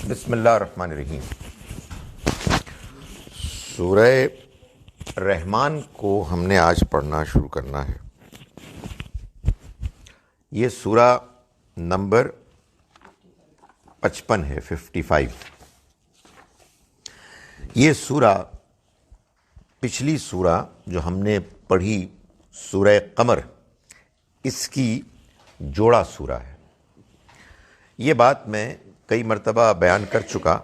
بسم اللہ الرحمن الرحیم۔ سورہ رحمان کو ہم نے آج پڑھنا شروع کرنا ہے۔ یہ سورہ نمبر 55 ہے، 55۔ یہ سورہ پچھلی سورہ جو ہم نے پڑھی سورہ قمر، اس کی جوڑا سورہ ہے۔ یہ بات میں کئی مرتبہ بیان کر چکا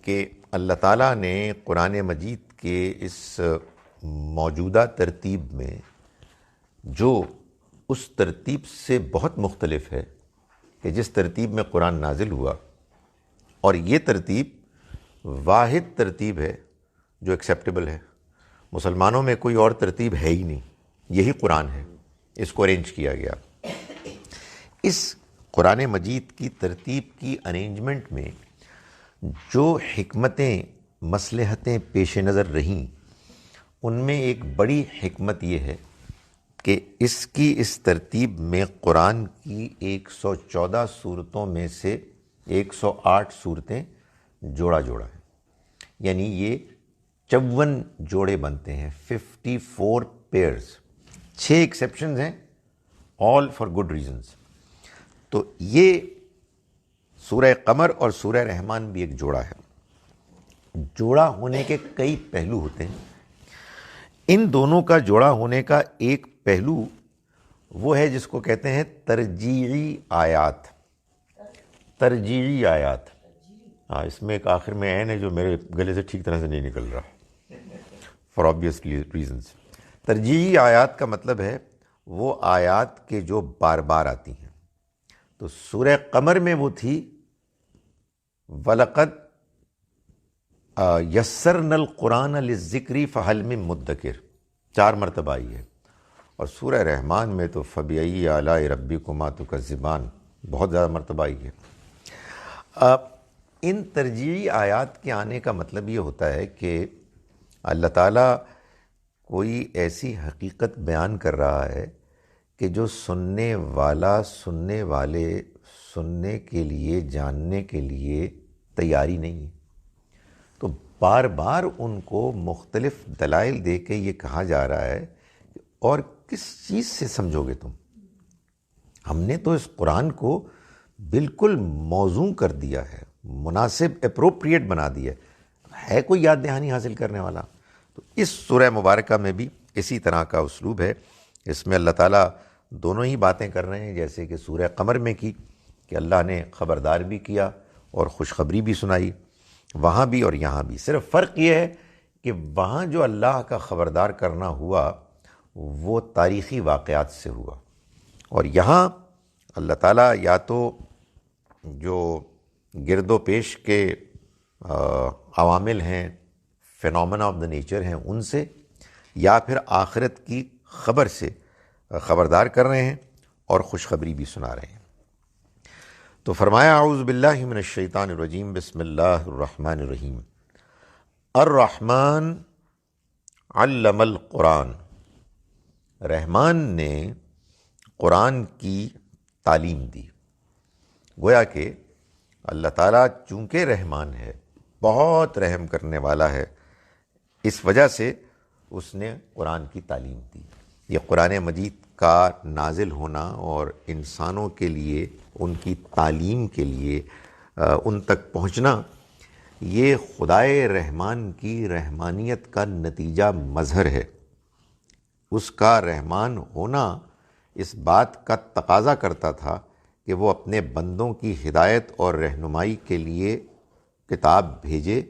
کہ اللہ تعالیٰ نے قرآن مجید کے اس موجودہ ترتیب میں جو اس ترتیب سے بہت مختلف ہے کہ جس ترتیب میں قرآن نازل ہوا، اور یہ ترتیب واحد ترتیب ہے جو ایکسیپٹیبل ہے۔ مسلمانوں میں کوئی اور ترتیب ہے ہی نہیں، یہی قرآن ہے، اس کو ارینج کیا گیا۔ اس قرآن مجید کی ترتیب کی ارینجمنٹ میں جو حکمتیں مصلحتیں پیش نظر رہیں، ان میں ایک بڑی حکمت یہ ہے کہ اس ترتیب میں قرآن کی 114 صورتوں میں سے 108 صورتیں جوڑا جوڑا ہیں، یعنی یہ 54 جوڑے بنتے ہیں، 54 پیئرز۔ 6 ایکسیپشنز ہیں، آل فار گڈ ریزنز۔ تو یہ سورہ قمر اور سورہ رحمان بھی ایک جوڑا ہے۔ جوڑا ہونے کے کئی پہلو ہوتے ہیں۔ ان دونوں کا جوڑا ہونے کا ایک پہلو وہ ہے جس کو کہتے ہیں ترجیعی آیات۔ ترجیعی آیات، ہاں، اس میں ایک آخر میں عین ہے جو میرے گلے سے ٹھیک طرح سے نہیں نکل رہا، فار آبویس ریزنز۔ ترجیعی آیات کا مطلب ہے وہ آیات کے جو بار بار آتی ہیں۔ تو سورہ قمر میں وہ تھی وَلَقَدْ يَسَّرْنَا الْقُرْآنَ لِلذِّكْرِ فَهَلْ مِن مُدَّكِرٍ 4 مرتبہ آئی ہے، اور سورہ رحمان میں تو فَبِأَيِّ آلَاءِ رَبِّكُمَا تُكَذِّبَانِ بہت زیادہ مرتبہ آئی ہے۔ ان ترجیحی آیات کے آنے کا مطلب یہ ہوتا ہے کہ اللہ تعالیٰ کوئی ایسی حقیقت بیان کر رہا ہے کہ جو سننے والے سننے کے لیے، جاننے کے لیے تیاری نہیں ہے، تو بار بار ان کو مختلف دلائل دے کے یہ کہا جا رہا ہے اور کس چیز سے سمجھو گے تم؟ ہم نے تو اس قرآن کو بالکل موزوں کر دیا ہے، مناسب اپروپریٹ بنا دیا ہے کوئی یاد دہانی حاصل کرنے والا؟ تو اس سورہ مبارکہ میں بھی اسی طرح کا اسلوب ہے۔ اس میں اللہ تعالیٰ دونوں ہی باتیں کر رہے ہیں، جیسے کہ سورہ قمر میں کی کہ اللہ نے خبردار بھی کیا اور خوشخبری بھی سنائی، وہاں بھی اور یہاں بھی۔ صرف فرق یہ ہے کہ وہاں جو اللہ کا خبردار کرنا ہوا وہ تاریخی واقعات سے ہوا، اور یہاں اللہ تعالیٰ یا تو جو گرد و پیش کے عوامل ہیں، فینومنا آف دا نیچر ہیں، ان سے، یا پھر آخرت کی خبر سے خبردار کر رہے ہیں اور خوشخبری بھی سنا رہے ہیں۔ تو فرمایا اعوذ باللہ من الشیطان الرجیم، بسم اللہ الرحمن الرحیم۔ الرحمن علم القرآن، رحمان نے قرآن کی تعلیم دی۔ گویا کہ اللہ تعالیٰ چونکہ رحمان ہے، بہت رحم کرنے والا ہے، اس وجہ سے اس نے قرآن کی تعلیم دی۔ یہ قرآن مجید کا نازل ہونا اور انسانوں کے لیے ان کی تعلیم کے لیے ان تک پہنچنا، یہ خدائے رحمان کی رحمانیت کا نتیجہ مظہر ہے۔ اس کا رحمان ہونا اس بات کا تقاضا کرتا تھا کہ وہ اپنے بندوں کی ہدایت اور رہنمائی کے لیے کتاب بھیجے،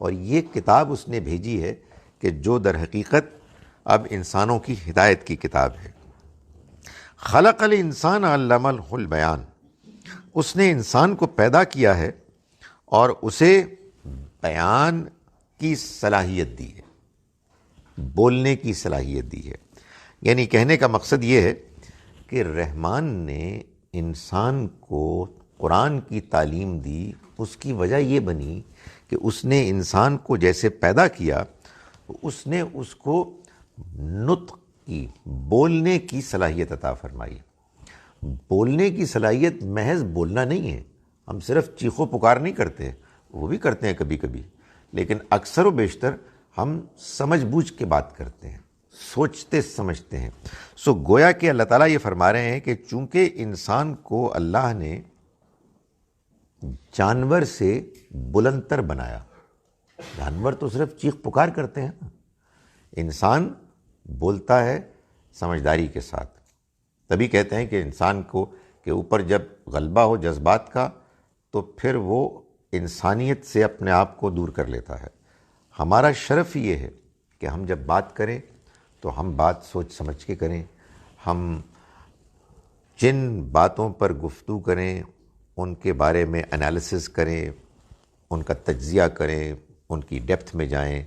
اور یہ کتاب اس نے بھیجی ہے کہ جو در حقیقت اب انسانوں کی ہدایت کی کتاب ہے۔ خلق الانسان علمہ البیان، اس نے انسان کو پیدا کیا ہے اور اسے بیان کی صلاحیت دی ہے، بولنے کی صلاحیت دی ہے۔ یعنی کہنے کا مقصد یہ ہے کہ رحمان نے انسان کو قرآن کی تعلیم دی، اس کی وجہ یہ بنی کہ اس نے انسان کو جیسے پیدا کیا، اس نے اس کو نطق کی، بولنے کی صلاحیت عطا فرمائی۔ بولنے کی صلاحیت محض بولنا نہیں ہے، ہم صرف چیخو پکار نہیں کرتے، وہ بھی کرتے ہیں کبھی کبھی، لیکن اکثر و بیشتر ہم سمجھ بوجھ کے بات کرتے ہیں، سوچتے سمجھتے ہیں۔ سو گویا کہ اللہ تعالیٰ یہ فرما رہے ہیں کہ چونکہ انسان کو اللہ نے جانور سے بلند تر بنایا، جانور تو صرف چیخ پکار کرتے ہیں، انسان بولتا ہے سمجھداری کے ساتھ۔ تبھی کہتے ہیں کہ انسان کو کہ اوپر جب غلبہ ہو جذبات کا تو پھر وہ انسانیت سے اپنے آپ کو دور کر لیتا ہے۔ ہمارا شرف یہ ہے کہ ہم جب بات کریں تو ہم بات سوچ سمجھ کے کریں، ہم جن باتوں پر گفتگو کریں ان کے بارے میں انالیسس کریں، ان کا تجزیہ کریں، ان کی ڈیپتھ میں جائیں،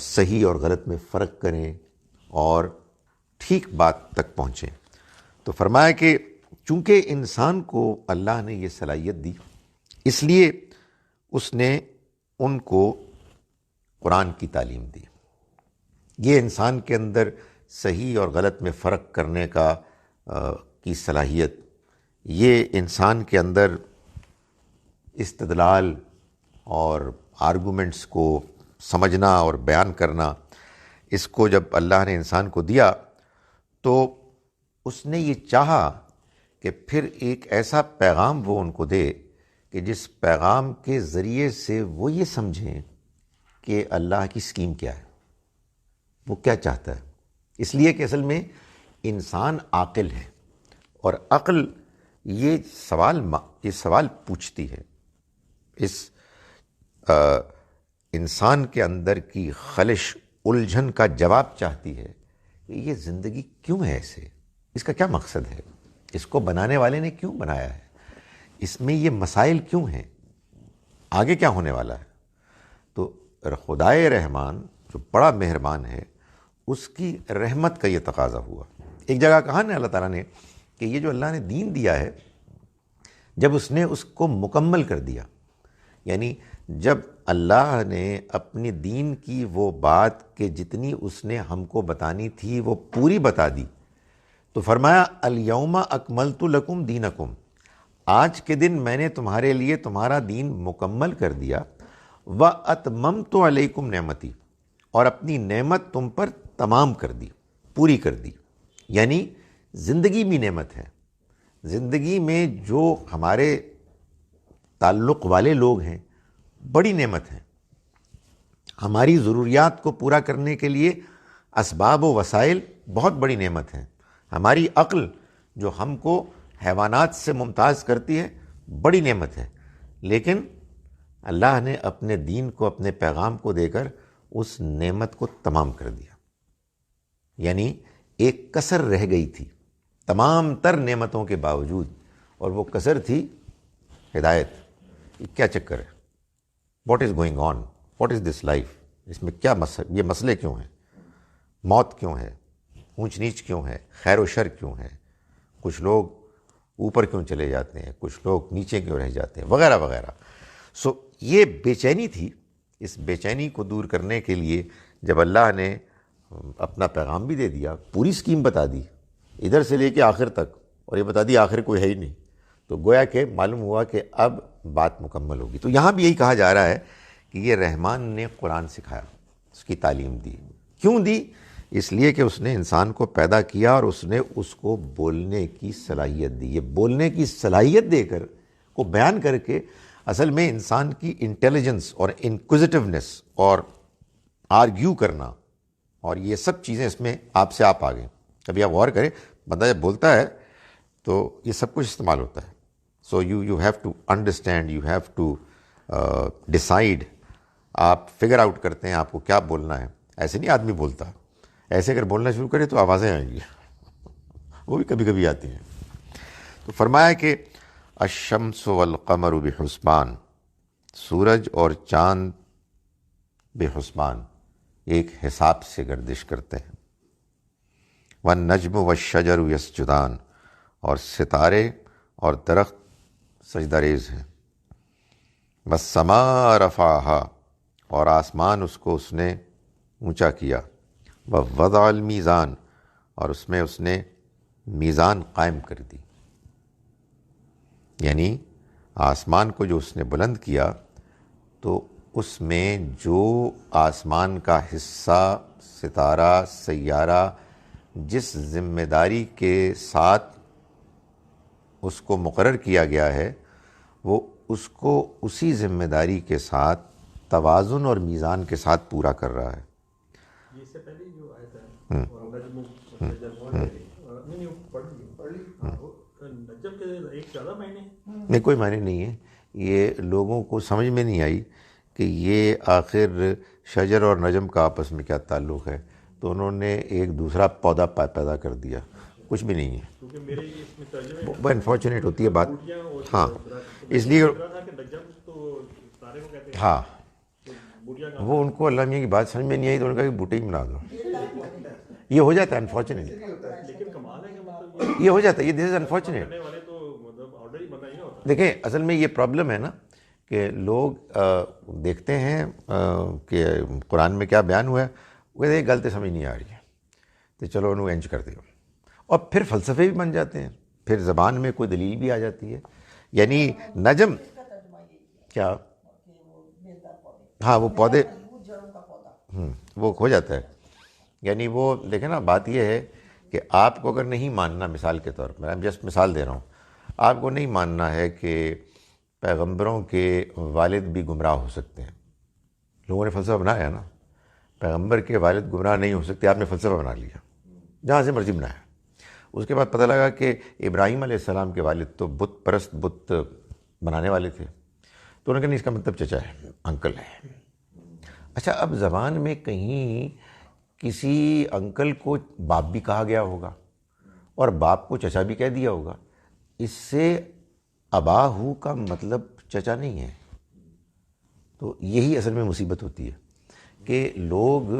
صحیح اور غلط میں فرق کریں اور ٹھیک بات تک پہنچیں۔ تو فرمایا کہ چونکہ انسان کو اللہ نے یہ صلاحیت دی، اس لیے اس نے ان کو قرآن کی تعلیم دی۔ یہ انسان کے اندر صحیح اور غلط میں فرق کرنے کی صلاحیت، یہ انسان کے اندر استدلال اور آرگومنٹس کو سمجھنا اور بیان کرنا، اس کو جب اللہ نے انسان کو دیا تو اس نے یہ چاہا کہ پھر ایک ایسا پیغام وہ ان کو دے کہ جس پیغام کے ذریعے سے وہ یہ سمجھیں کہ اللہ کی اسکیم کیا ہے، وہ کیا چاہتا ہے۔ اس لیے کہ اصل میں انسان عاقل ہے، اور عقل یہ سوال پوچھتی ہے، اس انسان کے اندر کی خلش الجھن کا جواب چاہتی ہے کہ یہ زندگی کیوں ہے ایسے، اس کا کیا مقصد ہے، اس کو بنانے والے نے کیوں بنایا ہے، اس میں یہ مسائل کیوں ہیں، آگے کیا ہونے والا ہے۔ تو خدائے رحمان جو بڑا مہربان ہے، اس کی رحمت کا یہ تقاضا ہوا۔ ایک جگہ کہا نا اللہ تعالیٰ نے کہ یہ جو اللہ نے دین دیا ہے، جب اس نے اس کو مکمل کر دیا، یعنی جب اللہ نے اپنی دین کی وہ بات کہ جتنی اس نے ہم کو بتانی تھی وہ پوری بتا دی، تو فرمایا الیوم اکملت لکم دینکم، آج کے دن میں نے تمہارے لیے تمہارا دین مکمل کر دیا، واتممت علیکم نعمتی، اور اپنی نعمت تم پر تمام کر دی، پوری کر دی۔ یعنی زندگی بھی نعمت ہے، زندگی میں جو ہمارے تعلق والے لوگ ہیں بڑی نعمت ہے، ہماری ضروریات کو پورا کرنے کے لیے اسباب و وسائل بہت بڑی نعمت ہیں، ہماری عقل جو ہم کو حیوانات سے ممتاز کرتی ہے بڑی نعمت ہے، لیکن اللہ نے اپنے دین کو، اپنے پیغام کو دے کر اس نعمت کو تمام کر دیا۔ یعنی ایک کسر رہ گئی تھی تمام تر نعمتوں کے باوجود، اور وہ کسر تھی ہدایت۔ یہ کیا چکر ہے، what is going on, what is this life, اس میں کیا یہ مسئلے کیوں ہیں، موت کیوں ہے، اونچ نیچ کیوں ہے، خیر و شر کیوں ہے، کچھ لوگ اوپر کیوں چلے جاتے ہیں، کچھ لوگ نیچے کیوں رہ جاتے ہیں، وغیرہ وغیرہ۔ سو یہ بے چینی تھی، اس بے چینی کو دور کرنے کے لیے جب اللہ نے اپنا پیغام بھی دے دیا، پوری اسکیم بتا دی ادھر سے لے کے آخر تک، اور یہ بتا دی آخر کوئی ہے ہی نہیں، تو گویا کہ معلوم ہوا کہ اب بات مکمل ہوگی۔ تو یہاں بھی یہی کہا جا رہا ہے کہ یہ رحمان نے قرآن سکھایا، اس کی تعلیم دی۔ کیوں دی؟ اس لیے کہ اس نے انسان کو پیدا کیا اور اس نے اس کو بولنے کی صلاحیت دی۔ یہ بولنے کی صلاحیت دے کر کو بیان کر کے اصل میں انسان کی انٹیلیجنس اور انکوزیٹونیس اور آرگیو کرنا اور یہ سب چیزیں اس میں آپ سے آپ آ گئیں۔ کبھی آپ غور کریں، بندہ جب بولتا ہے تو یہ سب کچھ استعمال ہوتا ہے۔ So you have to understand, you have to decide, آپ فگر آؤٹ کرتے ہیں آپ کو کیا بولنا ہے۔ ایسے نہیں آدمی بولتا، ایسے اگر بولنا شروع کرے تو آوازیں آئیں گی، وہ بھی کبھی کبھی آتی ہیں۔ تو فرمایا کہ الشمس والقمر بحسبان، سورج اور چاند بحسبان، ایک حساب سے گردش کرتے ہیں۔ والنجم والشجر یسجدان، اور ستارے اور درخت سجدہ ریز ہیں۔ والسماء رفعها، اور آسمان اس کو اس نے اونچا کیا۔ ووضع المیزان، اور اس میں اس نے میزان قائم کر دی۔ یعنی آسمان کو جو اس نے بلند کیا تو اس میں جو آسمان کا حصہ، ستارہ، سیارہ، جس ذمہ داری کے ساتھ اس کو مقرر کیا گیا ہے، وہ اس کو اسی ذمہ داری کے ساتھ توازن اور میزان کے ساتھ پورا کر رہا ہے۔ یہ سے پہلے جو آیت ہے نجم کے ایک زیادہ معنی نہیں، کوئی معنی نہیں ہے۔ یہ لوگوں کو سمجھ میں نہیں آئی کہ یہ آخر شجر اور نجم کا آپس میں کیا تعلق ہے، تو انہوں نے ایک دوسرا پودا پیدا کر دیا، کچھ بھی نہیں ہے۔ کیونکہ میرے اس میں ترجمے وہ انفارچونیٹ ہوتی ہے بات، بوٹیاں اور ہاں، اس لیے نجم تو تارے کو کہتے ہیں، ہاں، بوٹیاں کا وہ ان کو اللہ میاں کی بات سمجھ میں نہیں آئی تو انہوں نے کہا کہ بوٹے ہی بنا دو۔ یہ ہو جاتا ہے انفارچونیٹلی، لیکن کمال ہے کہ مطلب یہ ہو جاتا ہے، یہ دس از انفارچونیٹ۔ کرنے والے تو مطلب آرڈر ہی بنا ہی نہ ہوتا۔ دیکھیں اصل میں یہ پرابلم ہے نا کہ لوگ دیکھتے ہیں کہ قرآن میں کیا بیان ہوا ہے، وہ کہتے ہیں غلط سمجھ نہیں آ رہی ہے تو چلو انہوں انچ کر دو، اور پھر فلسفے بھی بن جاتے ہیں، پھر زبان میں کوئی دلیل بھی آ جاتی ہے۔ یعنی نجم کیا، ہاں وہ پودے، وہ ہو جاتا ہے۔ یعنی وہ دیکھیں نا، بات یہ ہے کہ آپ کو اگر نہیں ماننا، مثال کے طور پر میں جسٹ مثال دے رہا ہوں، آپ کو نہیں ماننا ہے کہ پیغمبروں کے والد بھی گمراہ ہو سکتے ہیں، لوگوں نے فلسفہ بنایا نا، پیغمبر کے والد گمراہ نہیں ہو سکتے، آپ نے فلسفہ بنا لیا جہاں سے مرضی بنایا۔ اس کے بعد پتہ لگا کہ ابراہیم علیہ السلام کے والد تو بت پرست، بت بنانے والے تھے، تو انہوں نے کہا نہیں، اس کا مطلب چچا ہے، انکل ہے۔ اچھا، اب زبان میں کہیں کسی انکل کو باپ بھی کہا گیا ہوگا اور باپ کو چچا بھی کہہ دیا ہوگا، اس سے اباہو کا مطلب چچا نہیں ہے۔ تو یہی اصل میں مصیبت ہوتی ہے کہ لوگ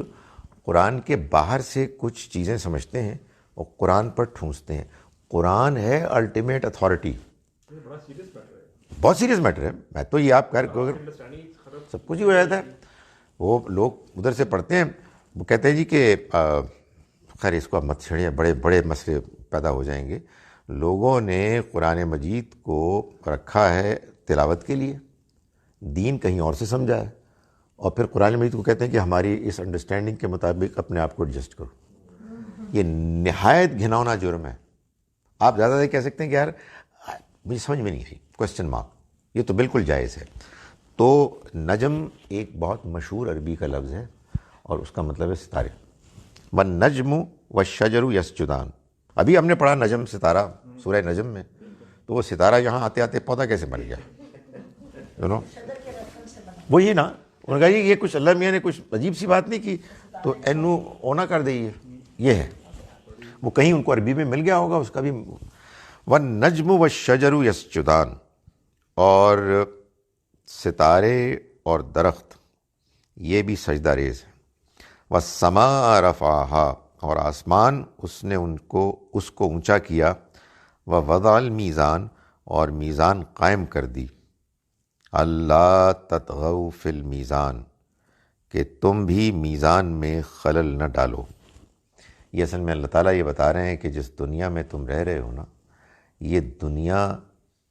قرآن کے باہر سے کچھ چیزیں سمجھتے ہیں اور قرآن پر ٹھونستے ہیں۔ قرآن ہے الٹیمیٹ اتھارٹی، بڑا سیریس میٹر ہے، بہت سیریس میٹر ہے۔ میں تو یہ آپ کہہ انڈرسٹینڈنگ سب کچھ ہی ہو جاتا ہے۔ وہ لوگ ادھر سے پڑھتے ہیں، وہ کہتے ہیں جی کہ خیر اس کو اب مت چھیڑیں، بڑے بڑے مسئلے پیدا ہو جائیں گے۔ لوگوں نے قرآن مجید کو رکھا ہے تلاوت کے لیے، دین کہیں اور سے سمجھا ہے، اور پھر قرآن مجید کو کہتے ہیں کہ ہماری اس انڈرسٹینڈنگ کے مطابق اپنے آپ کو ایڈجسٹ کرو۔ یہ نہایت گھناؤنا جرم ہے۔ آپ زیادہ سے کہہ سکتے ہیں کہ یار مجھے سمجھ میں نہیں آئی، کوشچن مارک، یہ تو بالکل جائز ہے۔ تو نجم ایک بہت مشہور عربی کا لفظ ہے اور اس کا مطلب ہے ستارے۔ والنجم والشجر یسجدان، ابھی ہم نے پڑھا نجم ستارہ سورہ نجم میں، تو وہ ستارہ یہاں آتے آتے پودا کیسے بن گیا؟ وہی نا، انہوں نے کہا یہ کچھ اللہ میاں نے کچھ عجیب سی بات نہیں کی تو اینو اونا کر دئیے، یہ ہے وہ کہیں ان کو عربی میں مل گیا ہوگا اس کا بھی۔ والنجم والشجر یسجدان، اور ستارے اور درخت یہ بھی سجدہ ریز ہیں۔ والسماء رفعہا، اور آسمان اس نے اس کو اونچا کیا۔ ووضع المیزان، اور میزان قائم کر دی۔ اللہ تطغوا فی المیزان، کہ تم بھی میزان میں خلل نہ ڈالو۔ یہ اصل میں اللہ تعالیٰ یہ بتا رہے ہیں کہ جس دنیا میں تم رہ رہے ہو نا، یہ دنیا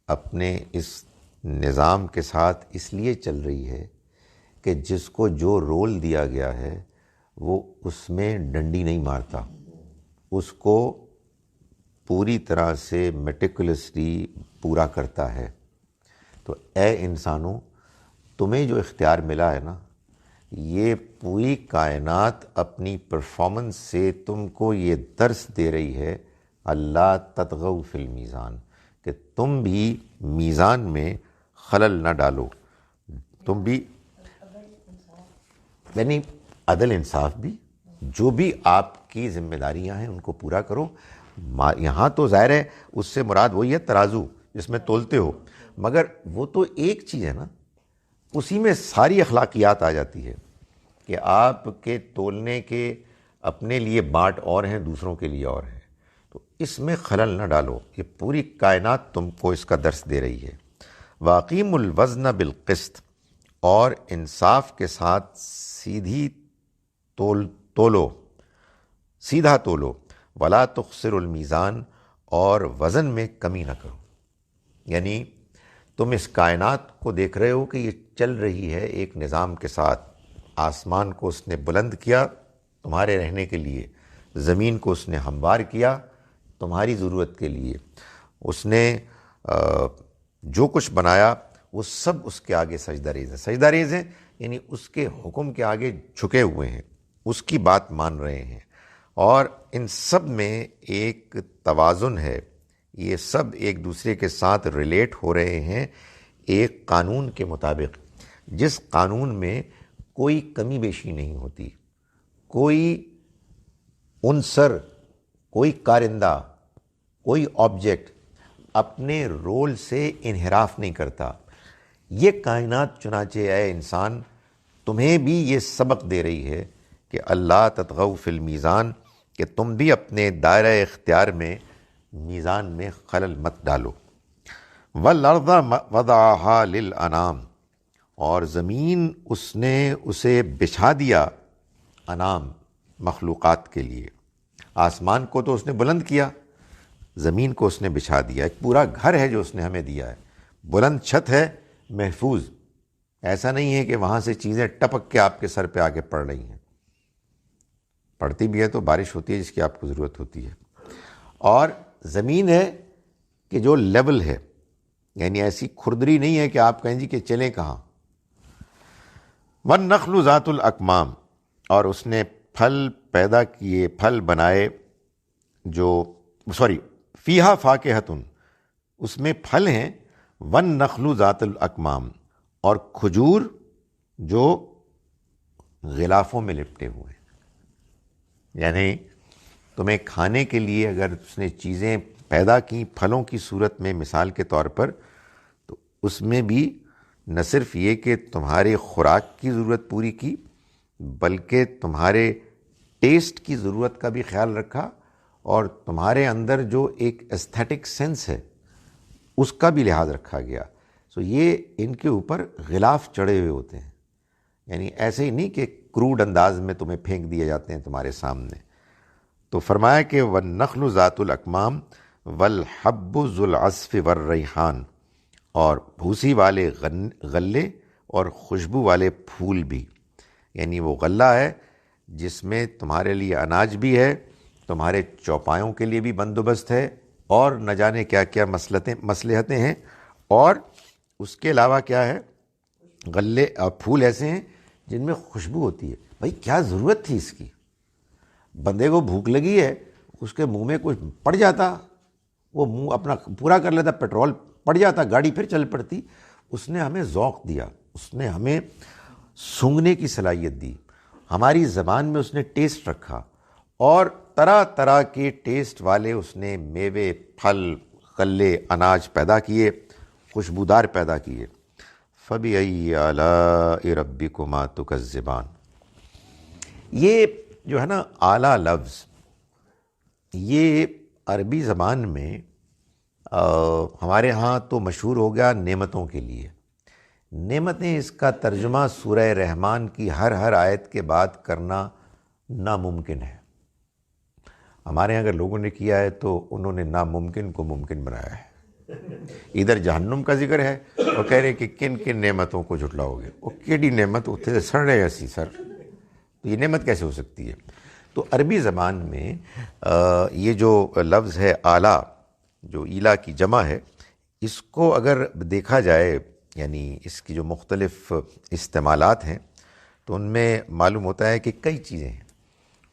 اپنے اس نظام کے ساتھ اس لیے چل رہی ہے کہ جس کو جو رول دیا گیا ہے وہ اس میں ڈنڈی نہیں مارتا، اس کو پوری طرح سے میٹیکولسلی پورا کرتا ہے۔ تو اے انسانوں، تمہیں جو اختیار ملا ہے نا، یہ پوری کائنات اپنی پرفارمنس سے تم کو یہ درس دے رہی ہے، اللہ تطغوا فی المیزان، کہ تم بھی میزان میں خلل نہ ڈالو، تم بھی یعنی عدل انصاف بھی، جو بھی آپ کی ذمہ داریاں ہیں ان کو پورا کرو۔ یہاں تو ظاہر ہے اس سے مراد وہی ہے ترازو جس میں تولتے ہو، مگر وہ تو ایک چیز ہے نا، اسی میں ساری اخلاقیات آ جاتی ہے کہ آپ کے تولنے کے اپنے لیے بانٹ اور ہیں، دوسروں کے لیے اور ہیں، تو اس میں خلل نہ ڈالو۔ یہ پوری کائنات تم کو اس کا درس دے رہی ہے۔ واقیم الوزن بالقسط، اور انصاف کے ساتھ سیدھی تولو، سیدھا تولو۔ ولا تخسر المیزان، اور وزن میں کمی نہ کرو۔ یعنی تم اس کائنات کو دیکھ رہے ہو کہ یہ چل رہی ہے ایک نظام کے ساتھ. آسمان کو اس نے بلند کیا تمہارے رہنے کے لیے، زمین کو اس نے ہموار کیا تمہاری ضرورت کے لیے. اس نے جو کچھ بنایا وہ سب اس کے آگے سجدہ ریز ہیں. سجدہ ریز ہیں یعنی اس کے حکم کے آگے جھکے ہوئے ہیں، اس کی بات مان رہے ہیں. اور ان سب میں ایک توازن ہے، یہ سب ایک دوسرے کے ساتھ ریلیٹ ہو رہے ہیں ایک قانون کے مطابق، جس قانون میں کوئی کمی بیشی نہیں ہوتی، کوئی عنصر، کوئی کارندہ، کوئی آبجیکٹ اپنے رول سے انحراف نہیں کرتا. یہ کائنات چنانچہ اے انسان تمہیں بھی یہ سبق دے رہی ہے کہ اللہ تطغوا فی المیزان، کہ تم بھی اپنے دائرہ اختیار میں میزان میں خلل مت ڈالو. والارض وضعها للانام، اور زمین اس نے اسے بچھا دیا انام، مخلوقات کے لیے. آسمان کو تو اس نے بلند کیا، زمین کو اس نے بچھا دیا. ایک پورا گھر ہے جو اس نے ہمیں دیا ہے، بلند چھت ہے، محفوظ. ایسا نہیں ہے کہ وہاں سے چیزیں ٹپک کے آپ کے سر پہ آگے پڑ رہی ہیں. پڑتی بھی ہے تو بارش ہوتی ہے جس کی آپ کو ضرورت ہوتی ہے. اور زمین ہے کہ جو لیول ہے، یعنی ایسی کھردری نہیں ہے کہ آپ کہیں جی کہ چلیں کہاں. والنخل ذات الاکمام، اور اس نے پھل پیدا کیے، پھل بنائے جو فیہا فاکہۃ، اس میں پھل ہیں. والنخل ذات الاکمام، اور کھجور جو غلافوں میں لپٹے ہوئے ہیں. یعنی تمہیں کھانے کے لیے اگر اس نے چیزیں پیدا کی پھلوں کی صورت میں مثال کے طور پر، تو اس میں بھی نہ صرف یہ کہ تمہارے خوراک کی ضرورت پوری کی، بلکہ تمہارے ٹیسٹ کی ضرورت کا بھی خیال رکھا، اور تمہارے اندر جو ایک ایستھیٹک سینس ہے اس کا بھی لحاظ رکھا گیا. یہ ان کے اوپر غلاف چڑھے ہوئے ہوتے ہیں، یعنی ایسے ہی نہیں کہ کروڈ انداز میں تمہیں پھینک دیے جاتے ہیں تمہارے سامنے. تو فرمایا کہ والنخل ذات الاکمام والحب ذو العصف والریحان، اور بھوسی والے غلے اور خوشبو والے پھول بھی. یعنی وہ غلہ ہے جس میں تمہارے لیے اناج بھی ہے، تمہارے چوپایوں کے لیے بھی بندوبست ہے، اور نہ جانے کیا کیا مصلحتیں ہیں. اور اس کے علاوہ کیا ہے، غلے اور پھول ایسے ہیں جن میں خوشبو ہوتی ہے. بھائی کیا ضرورت تھی اس کی؟ بندے کو بھوک لگی ہے، اس کے منہ میں کچھ پڑ جاتا، وہ منہ اپنا پورا کر لیتا، پیٹرول پڑ جاتا، گاڑی پھر چل پڑتی. اس نے ہمیں ذوق دیا، اس نے ہمیں سونگھنے کی صلاحیت دی، ہماری زبان میں اس نے ٹیسٹ رکھا، اور طرح طرح کے ٹیسٹ والے اس نے میوے، پھل، غلے، اناج پیدا کیے، خوشبودار پیدا کیے. فَبِأَيِّ آلَاءِ رَبِّكُمَا تُكَذِّبَانِ. یہ جو ہے نا اعلیٰ لفظ، یہ عربی زبان میں ہمارے ہاں تو مشہور ہو گیا نعمتوں کے لیے. نعمتیں، اس کا ترجمہ سورہ رحمان کی ہر آیت کے بعد کرنا ناممکن ہے. ہمارے یہاں اگر لوگوں نے کیا ہے تو انہوں نے ناممکن کو ممکن بنایا ہے. ادھر جہنم کا ذکر ہے اور کہہ رہے کہ کن کن نعمتوں کو جھٹلاؤ گے. وہ کیڑی نعمت اتنے سڑ رہے ایسی سر، تو یہ نعمت کیسے ہو سکتی ہے؟ تو عربی زبان میں یہ جو لفظ ہے اعلیٰ، جو ایلا کی جمع ہے، اس کو اگر دیکھا جائے، یعنی اس کی جو مختلف استعمالات ہیں، تو ان میں معلوم ہوتا ہے کہ کئی چیزیں ہیں.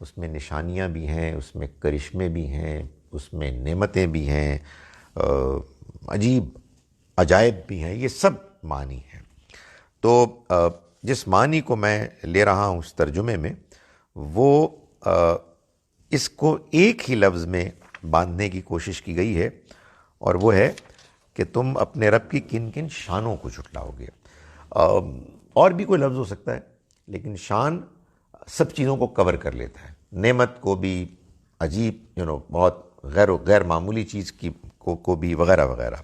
اس میں نشانیاں بھی ہیں، اس میں کرشمے بھی ہیں، اس میں نعمتیں بھی ہیں، عجیب عجائب بھی ہیں. یہ سب معنی ہیں. تو جس معنی کو میں لے رہا ہوں اس ترجمے میں، وہ اس کو ایک ہی لفظ میں باندھنے کی کوشش کی گئی ہے، اور وہ ہے کہ تم اپنے رب کی کن کن شانوں کو جھٹلاؤ گے. اور بھی کوئی لفظ ہو سکتا ہے، لیکن شان سب چیزوں کو کور کر لیتا ہے، نعمت کو بھی، عجیب بہت غیر معمولی چیز کی کو بھی، وغیرہ وغیرہ.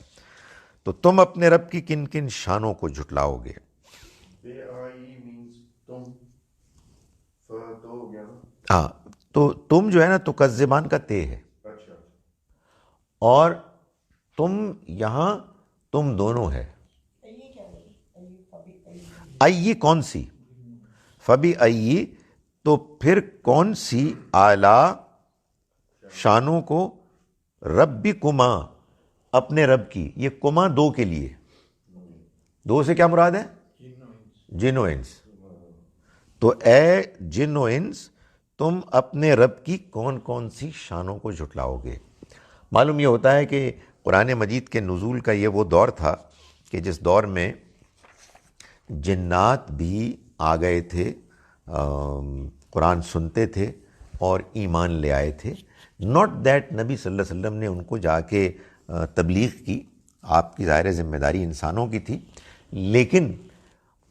تو تم اپنے رب کی کن کن شانوں کو جھٹلاؤ گے. ہاں، تو تم جو ہے نا تکذبان کا تے ہے، اور تم یہاں تم دونوں ہے. ای کون سی، فبی ای تو پھر کون سی، اعلیٰ شانوں کو، ربکما اپنے رب کی. یہ کما دو کے لیے، دو سے کیا مراد ہے؟ جن و انس. تو اے جن و انس تم اپنے رب کی کون کون سی شانوں کو جھٹلاؤ گے. معلوم یہ ہوتا ہے کہ قرآن مجید کے نزول کا یہ وہ دور تھا کہ جس دور میں جنات بھی آ گئے تھے، قرآن سنتے تھے اور ایمان لے آئے تھے. ناٹ دیٹ نبی صلی اللہ علیہ وسلم نے ان کو جا کے تبلیغ کی، آپ کی ظاہر ذمہ داری انسانوں کی تھی، لیکن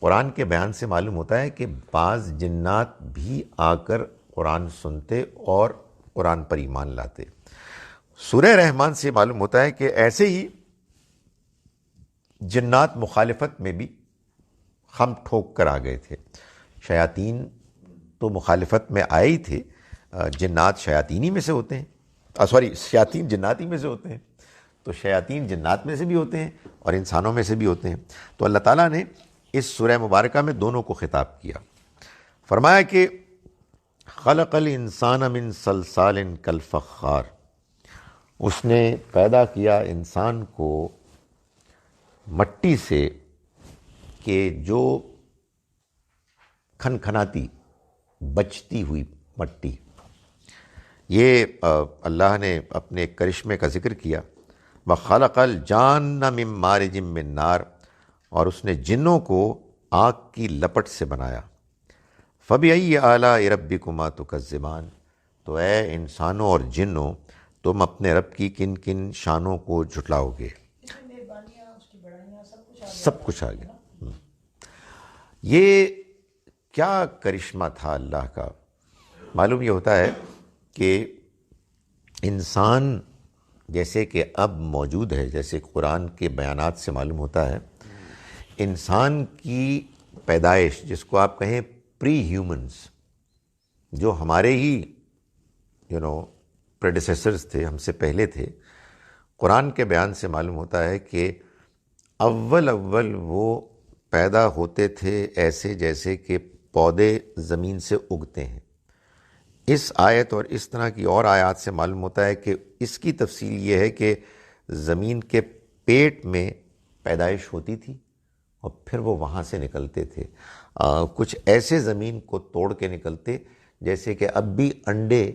قرآن کے بیان سے معلوم ہوتا ہے کہ بعض جنات بھی آ کر قرآن سنتے اور قرآن پر ایمان لاتے. سورہ رحمان سے معلوم ہوتا ہے کہ ایسے ہی جنات مخالفت میں بھی خم ٹھوک کر آ گئے تھے. شیاطین تو مخالفت میں آئے ہی تھے، جنات شیاطینی میں سے ہوتے ہیں، شیاطین جناتی میں سے ہوتے ہیں، تو شیاطین جنات میں سے بھی ہوتے ہیں اور انسانوں میں سے بھی ہوتے ہیں. تو اللہ تعالیٰ نے اس سورہ مبارکہ میں دونوں کو خطاب کیا. فرمایا کہ خلق الانسان من صلصال کالفخار، اس نے پیدا کیا انسان کو مٹی سے کہ جو کھنکھناتی بچتی ہوئی مٹی. یہ اللہ نے اپنے کرشمے کا ذکر کیا. وَخَلَقَ الْجَانَّ مِن مَارِجٍ مِّن نَار، اور اس نے جنوں کو آگ کی لپٹ سے بنایا. فَبِأَيِّ آلَاءِ رَبِّكُمَا تُكَذِّبَانِ، تو اے انسانوں اور جنوں تم اپنے رب کی کن کن شانوں کو جھٹلاؤ گے. سب کچھ آ گیا. یہ کیا کرشمہ تھا اللہ کا. معلوم یہ ہوتا ہے کہ انسان جیسے کہ اب موجود ہے، جیسے قرآن کے بیانات سے معلوم ہوتا ہے، انسان کی پیدائش جس کو آپ کہیں پری ہیومنز، جو ہمارے ہی پریڈیسیسرز تھے، ہم سے پہلے تھے، قرآن کے بیان سے معلوم ہوتا ہے کہ اول وہ پیدا ہوتے تھے ایسے جیسے کہ پودے زمین سے اگتے ہیں. اس آیت اور اس طرح کی اور آیات سے معلوم ہوتا ہے کہ اس کی تفصیل یہ ہے کہ زمین کے پیٹ میں پیدائش ہوتی تھی اور پھر وہ وہاں سے نکلتے تھے. کچھ ایسے زمین کو توڑ کے نکلتے جیسے کہ اب بھی انڈے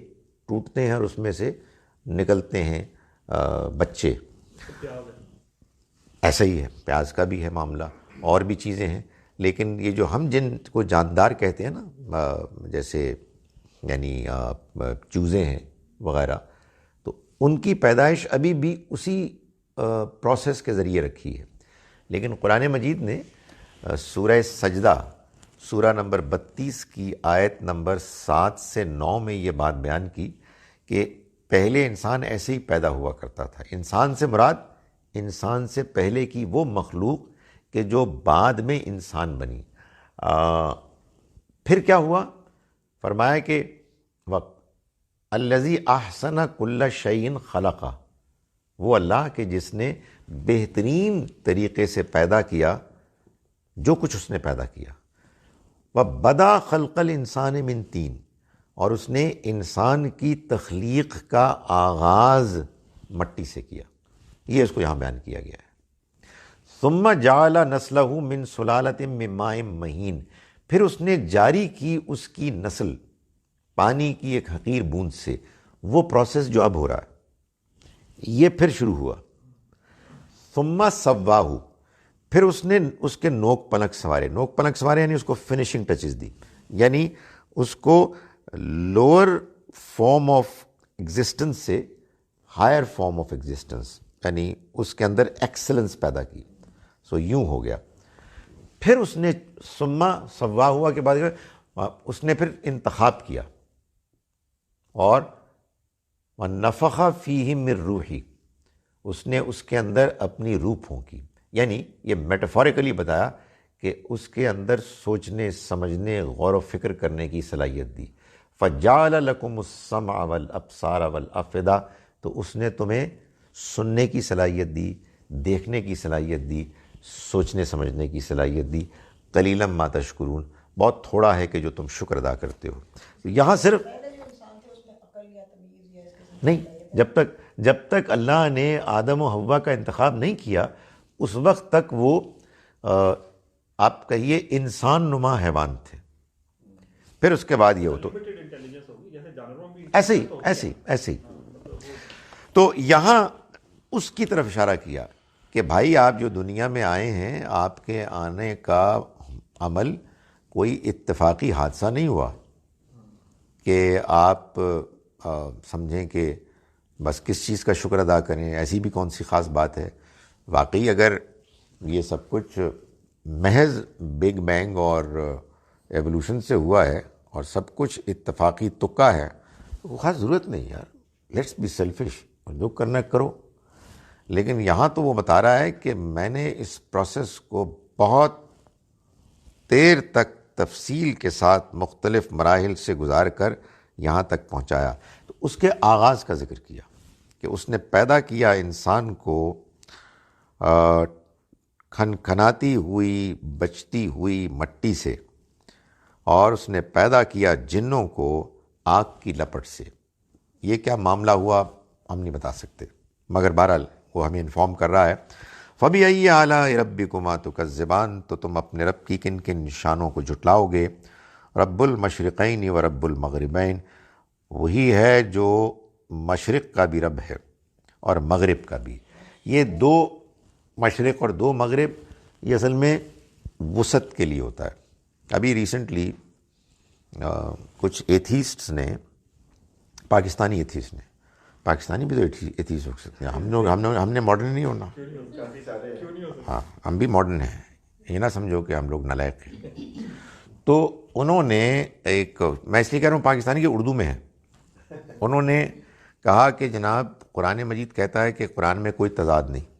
ٹوٹتے ہیں اور اس میں سے نکلتے ہیں بچے. ایسا ہی ہے، پیاز کا بھی ہے معاملہ، اور بھی چیزیں ہیں. لیکن یہ جو ہم جن کو جاندار کہتے ہیں نا، جیسے یعنی چوزے ہیں وغیرہ، تو ان کی پیدائش ابھی بھی اسی پروسیس کے ذریعے رکھی ہے. لیکن قرآن مجید نے سورہ سجدہ سورہ نمبر 32 کی آیت نمبر 7 سے 9 میں یہ بات بیان کی کہ پہلے انسان ایسے ہی پیدا ہوا کرتا تھا. انسان سے مراد انسان سے پہلے کی وہ مخلوق کہ جو بعد میں انسان بنی. پھر کیا ہوا؟ فرمایا کہ الذی احسن کل شیء خلقہ، وہ اللہ کہ جس نے بہترین طریقے سے پیدا کیا جو کچھ اس نے پیدا کیا. وبدا خلق الانسان من طین، اور اس نے انسان کی تخلیق کا آغاز مٹی سے کیا. یہ اس کو یہاں بیان کیا گیا ہے. ثم جعل نسلہ من سلالۃ من ماء مہین، پھر اس نے جاری کی اس کی نسل پانی کی ایک حقیر بوند سے. وہ پروسیس جو اب ہو رہا ہے یہ پھر شروع ہوا. ثم سواہ، پھر اس نے اس کے نوک پلک سنوارے. نوک پلک سنوارے یعنی اس کو فنشنگ ٹچز دی، یعنی اس کو لوور فارم آف ایگزسٹنس سے ہائر فارم آف ایگزسٹنس، یعنی اس کے اندر ایکسلنس پیدا کی. سو یوں ہو گیا. پھر اس نے ثم سوا ہوا کے بعد اس نے پھر انتخاب کیا اور نفخ فیہ من روحی، اس نے اس کے اندر اپنی روح پھونکی. یعنی یہ میٹافوریکلی بتایا کہ اس کے اندر سوچنے سمجھنے غور و فکر کرنے کی صلاحیت دی. فجعل لکم السمع والابصار والافئدہ، تو اس نے تمہیں سننے کی صلاحیت دی، دیکھنے کی صلاحیت دی، سوچنے سمجھنے کی صلاحیت دی. قلیلا ما تشکرون، بہت تھوڑا ہے کہ جو تم شکر ادا کرتے ہو. یہاں صرف نہیں، جب تک اللہ نے آدم و حوا کا انتخاب نہیں کیا اس وقت تک وہ آپ کہیے انسان نما حیوان تھے. پھر اس کے بعد یہ ہو تو لمیٹڈ انٹیلیجنس ہوگی جیسے جانوروں بھی ایسے ہی. تو یہاں اس کی طرف اشارہ کیا کہ بھائی آپ جو دنیا میں آئے ہیں، آپ کے آنے کا عمل کوئی اتفاقی حادثہ نہیں ہوا کہ آپ سمجھیں کہ بس کس چیز کا شکر ادا کریں، ایسی بھی کون سی خاص بات ہے. واقعی اگر یہ سب کچھ محض بگ بینگ اور ایوولوشن سے ہوا ہے اور سب کچھ اتفاقی تکا ہے تو خاص ضرورت نہیں یار، لیٹس بی سیلفش، جو کرنا کرو. لیکن یہاں تو وہ بتا رہا ہے کہ میں نے اس پروسیس کو بہت دیر تک تفصیل کے ساتھ مختلف مراحل سے گزار کر یہاں تک پہنچایا. تو اس کے آغاز کا ذکر کیا کہ اس نے پیدا کیا انسان کو کھنکھناتی ہوئی بچتی ہوئی مٹی سے، اور اس نے پیدا کیا جنوں کو آگ کی لپٹ سے. یہ کیا معاملہ ہوا ہم نہیں بتا سکتے، مگر بہرحال وہ ہمیں انفارم کر رہا ہے. فَبِأَيِّ آلَاءِ رَبِّكُمَا تُكَذِّبَانِ، تو تم اپنے رب کی کن کن نشانوں کو جھٹلاؤ گے. رب المشرقین و رب المغربین، وہی ہے جو مشرق کا بھی رب ہے اور مغرب کا بھی. یہ دو مشرق اور دو مغرب یہ اصل میں وسعت کے لیے ہوتا ہے. ابھی ریسنٹلی کچھ ایتھیسٹس نے، پاکستانی ایتھیسٹ نے، پاکستانی بھی تو ایتھیسٹ ہو سکتے ہیں، ہم نے ماڈرن نہیں ہونا. ہاں ہم بھی ماڈرن ہیں، یہ نہ سمجھو کہ ہم لوگ نالائق ہیں. تو انہوں نے ایک، میں اس لیے کہہ رہا ہوں پاکستانی کے اردو میں ہے، انہوں نے کہا کہ جناب قرآن مجید کہتا ہے کہ قرآن میں کوئی تضاد نہیں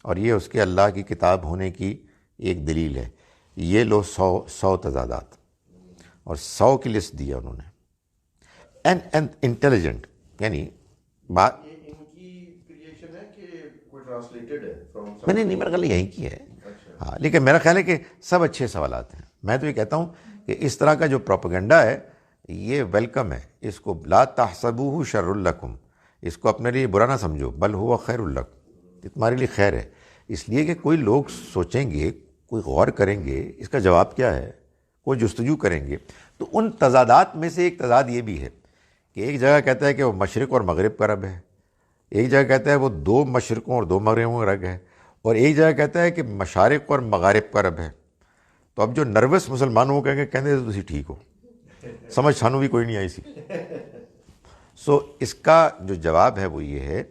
اور یہ اس کے اللہ کی کتاب ہونے کی ایک دلیل ہے. یہ لو 100 تضادات اور 100 کی لسٹ دی ہے انہوں نے. اینڈ انٹیلیجنٹ، یعنی بات ان کی کریشن ہے کہ کوئی ٹرانسلیٹڈ ہے میں نے نہیں، میرا خیال یہیں کی ہے. ہاں لیکن میرا خیال ہے کہ سب اچھے سوالات ہیں. میں تو یہ کہتا ہوں کہ اس طرح کا جو پروپیگنڈا ہے یہ ویلکم ہے. اس کو لا تحسبوہ شر لکم، اس کو اپنے لیے برا نہ سمجھو، بل ہوا خیر لکم، یہ تمہارے لیے خیر ہے. اس لیے کہ کوئی لوگ سوچیں گے، کوئی غور کریں گے اس کا جواب کیا ہے، کوئی جستجو کریں گے. تو ان تضادات میں سے ایک تضاد یہ بھی ہے کہ ایک جگہ کہتا ہے کہ وہ مشرق اور مغرب کا رب ہے، ایک جگہ کہتا ہے وہ دو مشرقوں اور دو مغربوں کا رب ہے، اور ایک جگہ کہتا ہے کہ مشارق اور مغارب کا رب ہے. تو اب جو نروس مسلمانوں کو کہیں گے تسی ٹھیک ہو، سمجھ سانو بھی کوئی نہیں آئی سی. سو اس کا جو جواب ہے وہ یہ ہے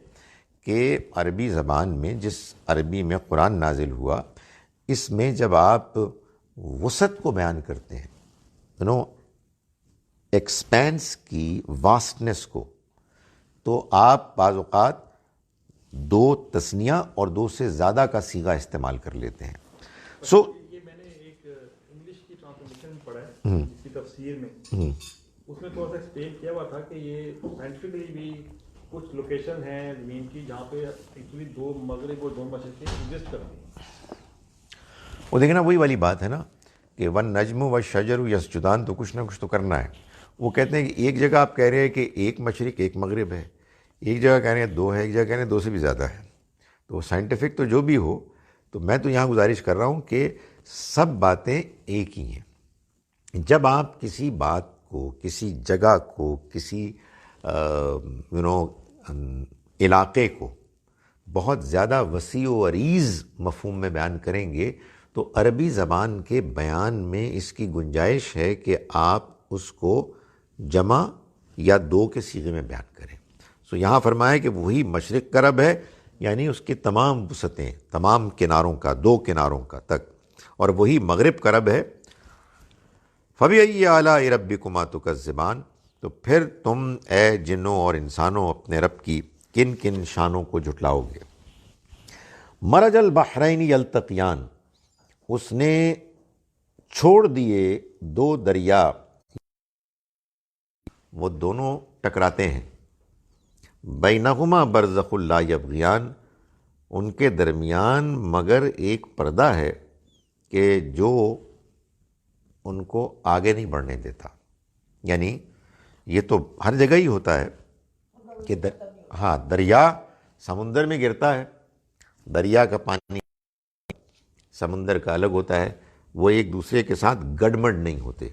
کہ عربی زبان میں، جس عربی میں قرآن نازل ہوا، اس میں جب آپ وسعت کو بیان کرتے ہیں، ایکسپینس کی واسٹنس کو، تو آپ بعض اوقات دو تثنیہ اور دو سے زیادہ کا صیغہ استعمال کر لیتے ہیں. سو یہ میں نے ایک انگلش کی ٹرانسلیشن میں پڑھا ہے اس کی تفسیر میں، اس میں تھوڑا سا ایکسپلین کیا ہوا تھا کہ یہ سائنٹیفکلی بھی کچھ لوکیشن ہیں زمین کی جہاں پہ ایکچولی دو مغرب اور دو مشرقیں ایگزسٹ کرتی ہیں. وہ دیکھنا وہی والی بات ہے نا کہ ون نجم و شجر یسجدان، تو کچھ نہ کچھ تو کرنا ہے. وہ کہتے ہیں کہ ایک جگہ آپ کہہ رہے ہیں کہ ایک مشرق ایک مغرب ہے، ایک جگہ کہہ رہے ہیں دو ہے، ایک جگہ کہہ رہے ہیں دو سے بھی زیادہ ہے. تو سائنٹیفک تو جو بھی ہو، تو میں تو یہاں گزارش کر رہا ہوں کہ سب باتیں ایک ہی ہیں. جب آپ کسی بات کو، کسی جگہ کو، کسی علاقے کو بہت زیادہ وسیع و عریض مفہوم میں بیان کریں گے تو عربی زبان کے بیان میں اس کی گنجائش ہے کہ آپ اس کو جمع یا دو کے صیغے میں بیان کریں. سو یہاں فرمایا کہ وہی مشرق کا رب ہے، یعنی اس کی تمام وسعتیں، تمام کناروں کا، دو کناروں کا تک، اور وہی مغرب کا رب ہے. فَبِأَيِّ آلَاءِ رَبِّكُمَا تُكَذِّبَانِ، تو پھر تم اے جنوں اور انسانوں اپنے رب کی کن کن شانوں کو جھٹلاؤ گے. مرج البحرین یلتقیان، اس نے چھوڑ دیے دو دریا، وہ دونوں ٹکراتے ہیں. بینہما برزخ لا یبغیان، ان کے درمیان مگر ایک پردہ ہے کہ جو ان کو آگے نہیں بڑھنے دیتا. یعنی یہ تو ہر جگہ ہی ہوتا ہے کہ دریا سمندر میں گرتا ہے، دریا کا پانی سمندر کا الگ ہوتا ہے، وہ ایک دوسرے کے ساتھ گڈمڈ نہیں ہوتے.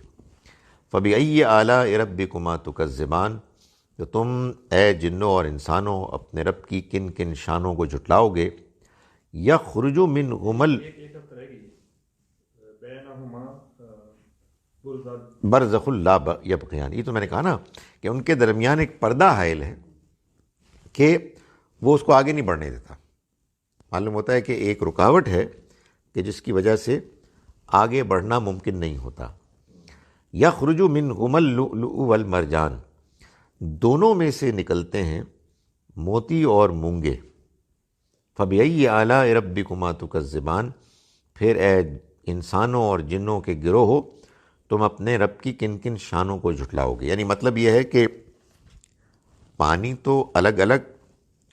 فَبِأَيِّ آلَاءِ رَبِّكُمَا تُكَذِّبَانِ، تو تم اے جنوں اور انسانوں اپنے رب کی کن کن شانوں کو جھٹلاؤ گے. یخرج منہما ایک ہفتہ رہ گئی بینہما برزخ لا یبغیان. یہ تو میں نے کہا نا کہ ان کے درمیان ایک پردہ حائل ہے کہ وہ اس کو آگے نہیں بڑھنے دیتا. معلوم ہوتا ہے کہ ایک رکاوٹ ہے کہ جس کی وجہ سے آگے بڑھنا ممکن نہیں ہوتا. یخرج منہما اللؤلؤ والمرجان، دونوں میں سے نکلتے ہیں موتی اور مونگے. فَبِأَيِّ آلَاءِ رَبِّكُمَا تُكَذِّبَانِ، پھر اے انسانوں اور جنوں کے گروہ ہو تم اپنے رب کی کن کن شانوں کو جھٹلاؤ گے. یعنی مطلب یہ ہے کہ پانی تو الگ الگ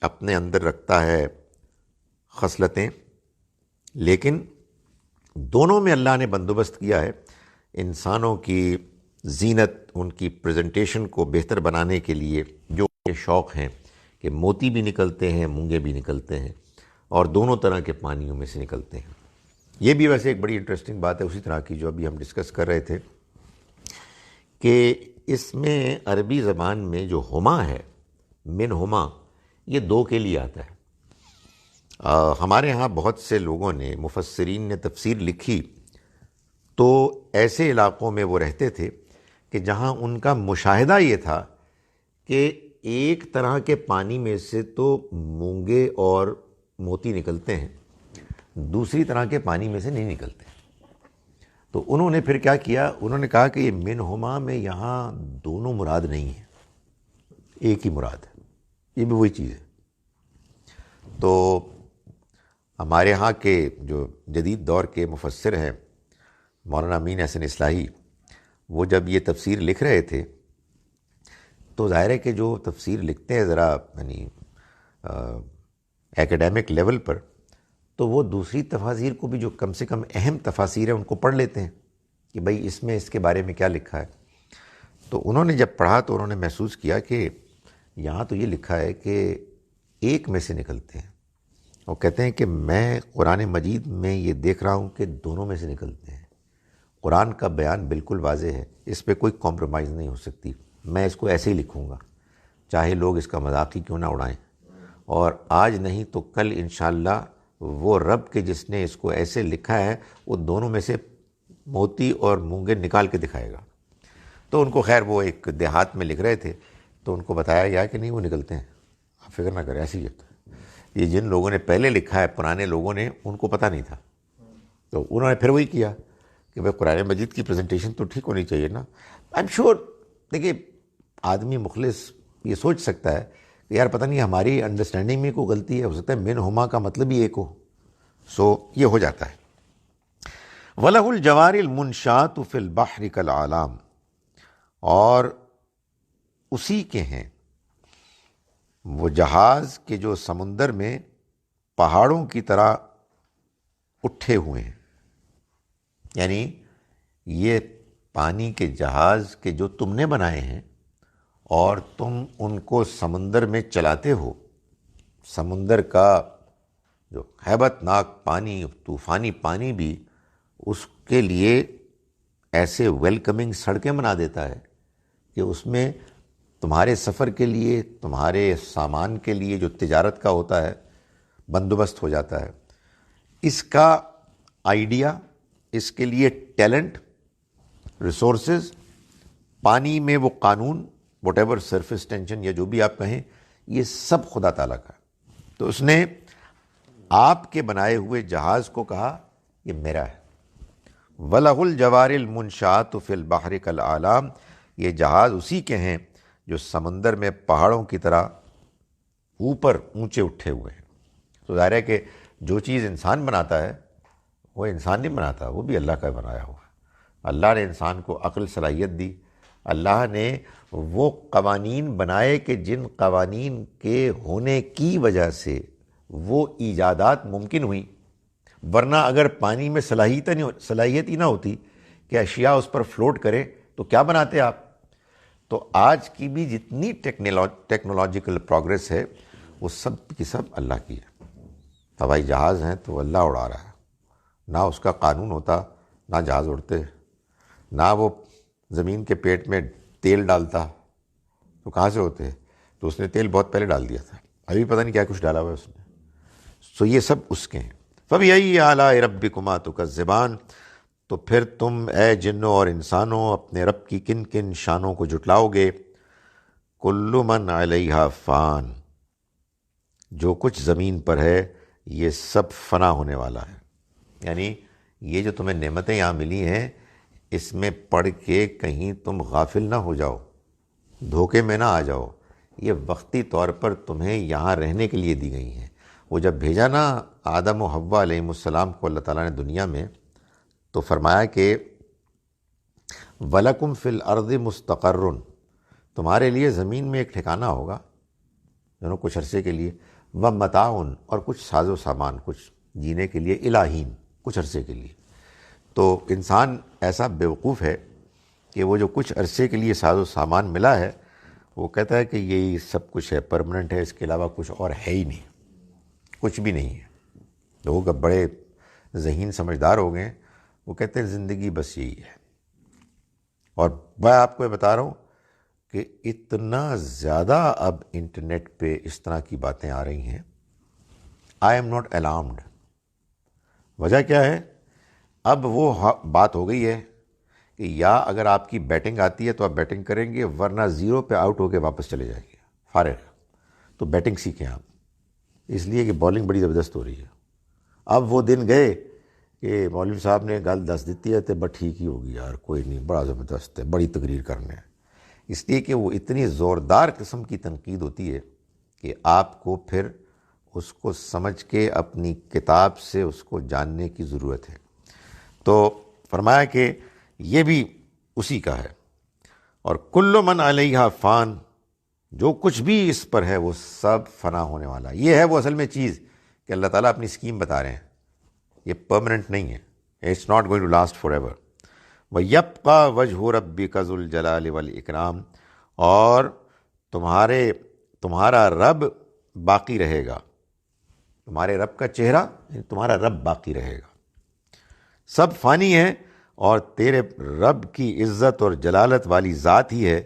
اپنے اندر رکھتا ہے خصلتیں، لیکن دونوں میں اللہ نے بندوبست کیا ہے انسانوں کی زینت، ان کی پریزنٹیشن کو بہتر بنانے کے لیے جو شوق ہیں کہ موتی بھی نکلتے ہیں، مونگے بھی نکلتے ہیں، اور دونوں طرح کے پانیوں میں سے نکلتے ہیں. یہ بھی ویسے ایک بڑی انٹرسٹنگ بات ہے اسی طرح کی جو ابھی ہم ڈسکس کر رہے تھے کہ اس میں عربی زبان میں جو ہما ہے، من ہما، یہ دو کے لیے آتا ہے. ہمارے ہاں بہت سے لوگوں نے، مفسرین نے تفسیر لکھی تو ایسے علاقوں میں وہ رہتے تھے کہ جہاں ان کا مشاہدہ یہ تھا کہ ایک طرح کے پانی میں سے تو مونگے اور موتی نکلتے ہیں، دوسری طرح کے پانی میں سے نہیں نکلتے. تو انہوں نے پھر کیا کیا، انہوں نے کہا کہ یہ من ہما میں یہاں دونوں مراد نہیں ہیں، ایک ہی مراد ہے، یہ بھی وہی چیز ہے. تو ہمارے ہاں کے جو جدید دور کے مفسر ہیں مولانا امین احسن اصلاحی، وہ جب یہ تفسیر لکھ رہے تھے تو ظاہر ہے کہ جو تفسیر لکھتے ہیں ذرا یعنی ایکیڈیمک لیول پر، تو وہ دوسری تفاسیر کو بھی جو کم سے کم اہم تفاسیر ہیں ان کو پڑھ لیتے ہیں کہ بھئی اس میں اس کے بارے میں کیا لکھا ہے. تو انہوں نے جب پڑھا تو انہوں نے محسوس کیا کہ یہاں تو یہ لکھا ہے کہ ایک میں سے نکلتے ہیں، اور کہتے ہیں کہ میں قرآن مجید میں یہ دیکھ رہا ہوں کہ دونوں میں سے نکلتے ہیں. قرآن کا بیان بالکل واضح ہے، اس پہ کوئی کمپرومائز نہیں ہو سکتی. میں اس کو ایسے ہی لکھوں گا چاہے لوگ اس کا مذاق ہی کیوں نہ اڑائیں، اور آج نہیں تو کل انشاءاللہ وہ رب کے جس نے اس کو ایسے لکھا ہے وہ دونوں میں سے موتی اور مونگے نکال کے دکھائے گا. تو ان کو خیر وہ ایک دیہات میں لکھ رہے تھے تو ان کو بتایا گیا کہ نہیں وہ نکلتے ہیں، آپ فکر نہ کریں، ایسے ہی ہوتا ہے. یہ جن لوگوں نے پہلے لکھا ہے پرانے لوگوں نے، ان کو پتہ نہیں تھا، تو انہوں نے پھر وہی کیا کہ بھائی قرآن مجید کی پریزنٹیشن تو ٹھیک ہونی چاہیے نا. آئی ایم شیور دیکھیے آدمی مخلص یہ سوچ سکتا ہے کہ یار پتہ نہیں ہماری انڈرسٹینڈنگ میں کوئی غلطی ہے، ہو سکتا ہے من ہما کا مطلب ہی ایک ہو. سو یہ ہو جاتا ہے. وَلَهُ الْجَوَارِ الْمُنشَآتُ فِي الْبَحْرِ كَالْأَعْلَامِ، اور اسی کے ہیں وہ جہاز کے جو سمندر میں پہاڑوں کی طرح اٹھے ہوئے ہیں. یعنی یہ پانی کے جہاز کے جو تم نے بنائے ہیں اور تم ان کو سمندر میں چلاتے ہو، سمندر کا جو ہیبت ناک پانی، طوفانی پانی بھی اس کے لیے ایسے ویلکمنگ سڑکیں بنا دیتا ہے کہ اس میں تمہارے سفر کے لیے، تمہارے سامان کے لیے جو تجارت کا ہوتا ہے بندوبست ہو جاتا ہے. اس کا آئیڈیا، اس کے لیے ٹیلنٹ، ریسورسز، پانی میں وہ قانون، واٹ ایور سرفیس ٹینشن یا جو بھی آپ کہیں، یہ سب خدا تعالیٰ کا. تو اس نے آپ کے بنائے ہوئے جہاز کو کہا یہ میرا ہے. وَلَهُ الْجَوَارِ الْمُنشَآتُ فِي الْبَحْرِ كَالْأَعْلَامِ، یہ جہاز اسی کے ہیں جو سمندر میں پہاڑوں کی طرح اوپر اونچے اٹھے ہوئے ہیں. تو ظاہر ہے کہ جو چیز انسان بناتا ہے وہ انسان نہیں بناتا، وہ بھی اللہ کا بنایا ہوا ہے. اللہ نے انسان کو عقل صلاحیت دی، اللہ نے وہ قوانین بنائے کہ جن قوانین کے ہونے کی وجہ سے وہ ایجادات ممکن ہوئیں، ورنہ اگر پانی میں صلاحیت ہی نہ ہوتی کہ اشیاء اس پر فلوٹ کرے تو کیا بناتے آپ؟ تو آج کی بھی جتنی ٹیکنالوجیکل پروگریس ہے وہ سب کی سب اللہ کی ہے۔ ہوائی جہاز ہیں تو اللہ اڑا رہا ہے، نہ اس کا قانون ہوتا نہ جہاز اڑتے، نہ وہ زمین کے پیٹ میں تیل ڈالتا تو کہاں سے ہوتے؟ تو اس نے تیل بہت پہلے ڈال دیا تھا، ابھی پتہ نہیں کیا کچھ ڈالا ہوا ہے اس نے۔ سو یہ سب اس کے ہیں۔ فَبِأَيِّ آلَاءِ رَبِّكُمَا تُكَذِّبَانِ، تو پھر تم اے جنوں اور انسانوں اپنے رب کی کن کن شانوں کو جھٹلاؤ گے؟ کُلُّ مَنْ عَلَيْهَا فان، جو کچھ زمین پر ہے یہ سب فنا ہونے والا ہے۔ یعنی یہ جو تمہیں نعمتیں یہاں ملی ہیں اس میں پڑھ کے کہیں تم غافل نہ ہو جاؤ، دھوکے میں نہ آ جاؤ، یہ وقتی طور پر تمہیں یہاں رہنے کے لیے دی گئی ہیں۔ وہ جب بھیجا نا آدم و حوا علیہ السلام کو اللہ تعالیٰ نے دنیا میں، تو فرمایا کہ وَلَكُمْ فِي الْأَرْضِ مُسْتَقَرٌ، تمہارے لیے زمین میں ایک ٹھکانہ ہوگا کچھ عرصے کے لیے، وَمَتَاعٌ، اور کچھ ساز و سامان، کچھ جینے کے لیے، الہین، کچھ عرصے کے لیے۔ تو انسان ایسا بیوقوف ہے کہ وہ جو کچھ عرصے کے لیے ساز و سامان ملا ہے وہ کہتا ہے کہ یہ سب کچھ ہے، پرماننٹ ہے، اس کے علاوہ کچھ اور ہے ہی نہیں، کچھ بھی نہیں ہے۔ لوگ اب بڑے ذہین سمجھدار ہو گئے، وہ کہتے ہیں زندگی بس یہی ہے۔ اور میں آپ کو یہ بتا رہا ہوں کہ اتنا زیادہ اب انٹرنیٹ پہ اس طرح کی باتیں آ رہی ہیں، آئی ایم ناٹ الارمڈ۔ وجہ کیا ہے؟ اب وہ بات ہو گئی ہے کہ یا اگر آپ کی بیٹنگ آتی ہے تو آپ بیٹنگ کریں گے، ورنہ زیرو پہ آؤٹ ہو کے واپس چلے جائیں گے فارغ۔ تو بیٹنگ سیکھیں آپ، اس لیے کہ بالنگ بڑی زبردست ہو رہی ہے۔ اب وہ دن گئے کہ مولوی صاحب نے گل دس دیتی ہے تو بس ٹھیک ہی ہوگی یار، کوئی نہیں، بڑا زبردست ہے، بڑی تقریر کرنے ہے۔ اس لیے کہ وہ اتنی زوردار قسم کی تنقید ہوتی ہے کہ آپ کو پھر اس کو سمجھ کے اپنی کتاب سے اس کو جاننے کی ضرورت ہے۔ تو فرمایا کہ یہ بھی اسی کا ہے۔ اور کل من علیہا فان، جو کچھ بھی اس پر ہے وہ سب فنا ہونے والا ہے۔ یہ ہے وہ اصل میں چیز کہ اللہ تعالیٰ اپنی اسکیم بتا رہے ہیں، یہ پرماننٹ نہیں ہے، it's not going to last for ever. وَيَبْقَى وَجْهُ رَبِّكَ ذُو الْجَلَالِ وَالْإِكْرَامِ، اور تمہارا رب باقی رہے گا، تمہارے رب کا چہرہ، تمہارا رب باقی رہے گا۔ سب فانی ہے اور تیرے رب کی عزت اور جلالت والی ذات ہی ہے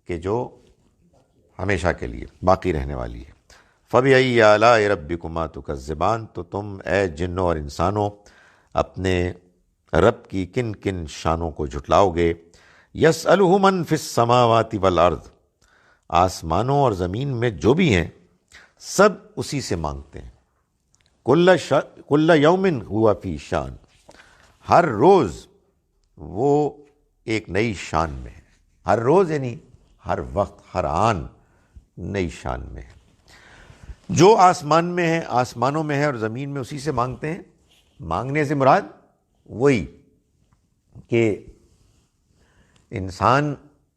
کہ جو ہمیشہ کے لیے باقی رہنے والی ہے۔ فَبِأَيِّ آلَاءِ رَبِّكُمَا تُكَذِّبَانِ، تو تم اے جنوں اور انسانوں اپنے رب کی کن کن شانوں کو جھٹلاؤ گے؟ یسألہ من فی السماوات والارض، آسمانوں اور زمین میں جو بھی ہیں سب اسی سے مانگتے ہیں۔ کل یوم ہوا فی شان، ہر روز وہ ایک نئی شان میں ہے۔ ہر روز یعنی ہر وقت، ہر آن نئی شان میں ہے۔ جو آسمان میں ہے، آسمانوں میں ہے اور زمین میں، اسی سے مانگتے ہیں۔ مانگنے سے مراد وہی کہ انسان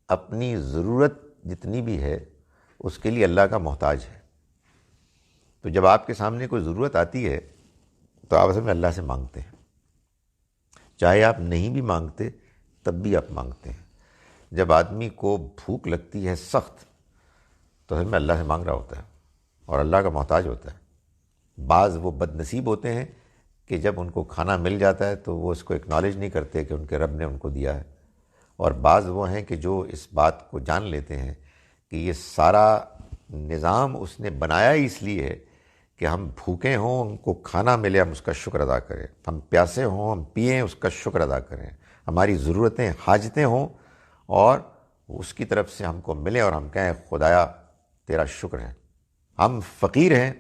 اپنی ضرورت جتنی بھی ہے اس کے لیے اللہ کا محتاج ہے۔ تو جب آپ کے سامنے کوئی ضرورت آتی ہے تو آپ اصل میں اللہ سے مانگتے ہیں، چاہے آپ نہیں بھی مانگتے تب بھی آپ مانگتے ہیں۔ جب آدمی کو بھوک لگتی ہے سخت تو اصل میں اللہ سے مانگ رہا ہوتا ہے اور اللہ کا محتاج ہوتا ہے۔ بعض وہ بد نصیب ہوتے ہیں کہ جب ان کو کھانا مل جاتا ہے تو وہ اس کو اکنالج نہیں کرتے کہ ان کے رب نے ان کو دیا ہے، اور بعض وہ ہیں کہ جو اس بات کو جان لیتے ہیں کہ یہ سارا نظام اس نے بنایا ہی اس لیے ہے کہ ہم بھوکے ہوں ہم کو کھانا ملے، ہم اس کا شکر ادا کریں، ہم پیاسے ہوں ہم پئیں اس کا شکر ادا کریں، ہماری ضرورتیں حاجتیں ہوں اور اس کی طرف سے ہم کو ملے اور ہم کہیں خدایا تیرا شکر ہے۔ ہم فقیر ہیں،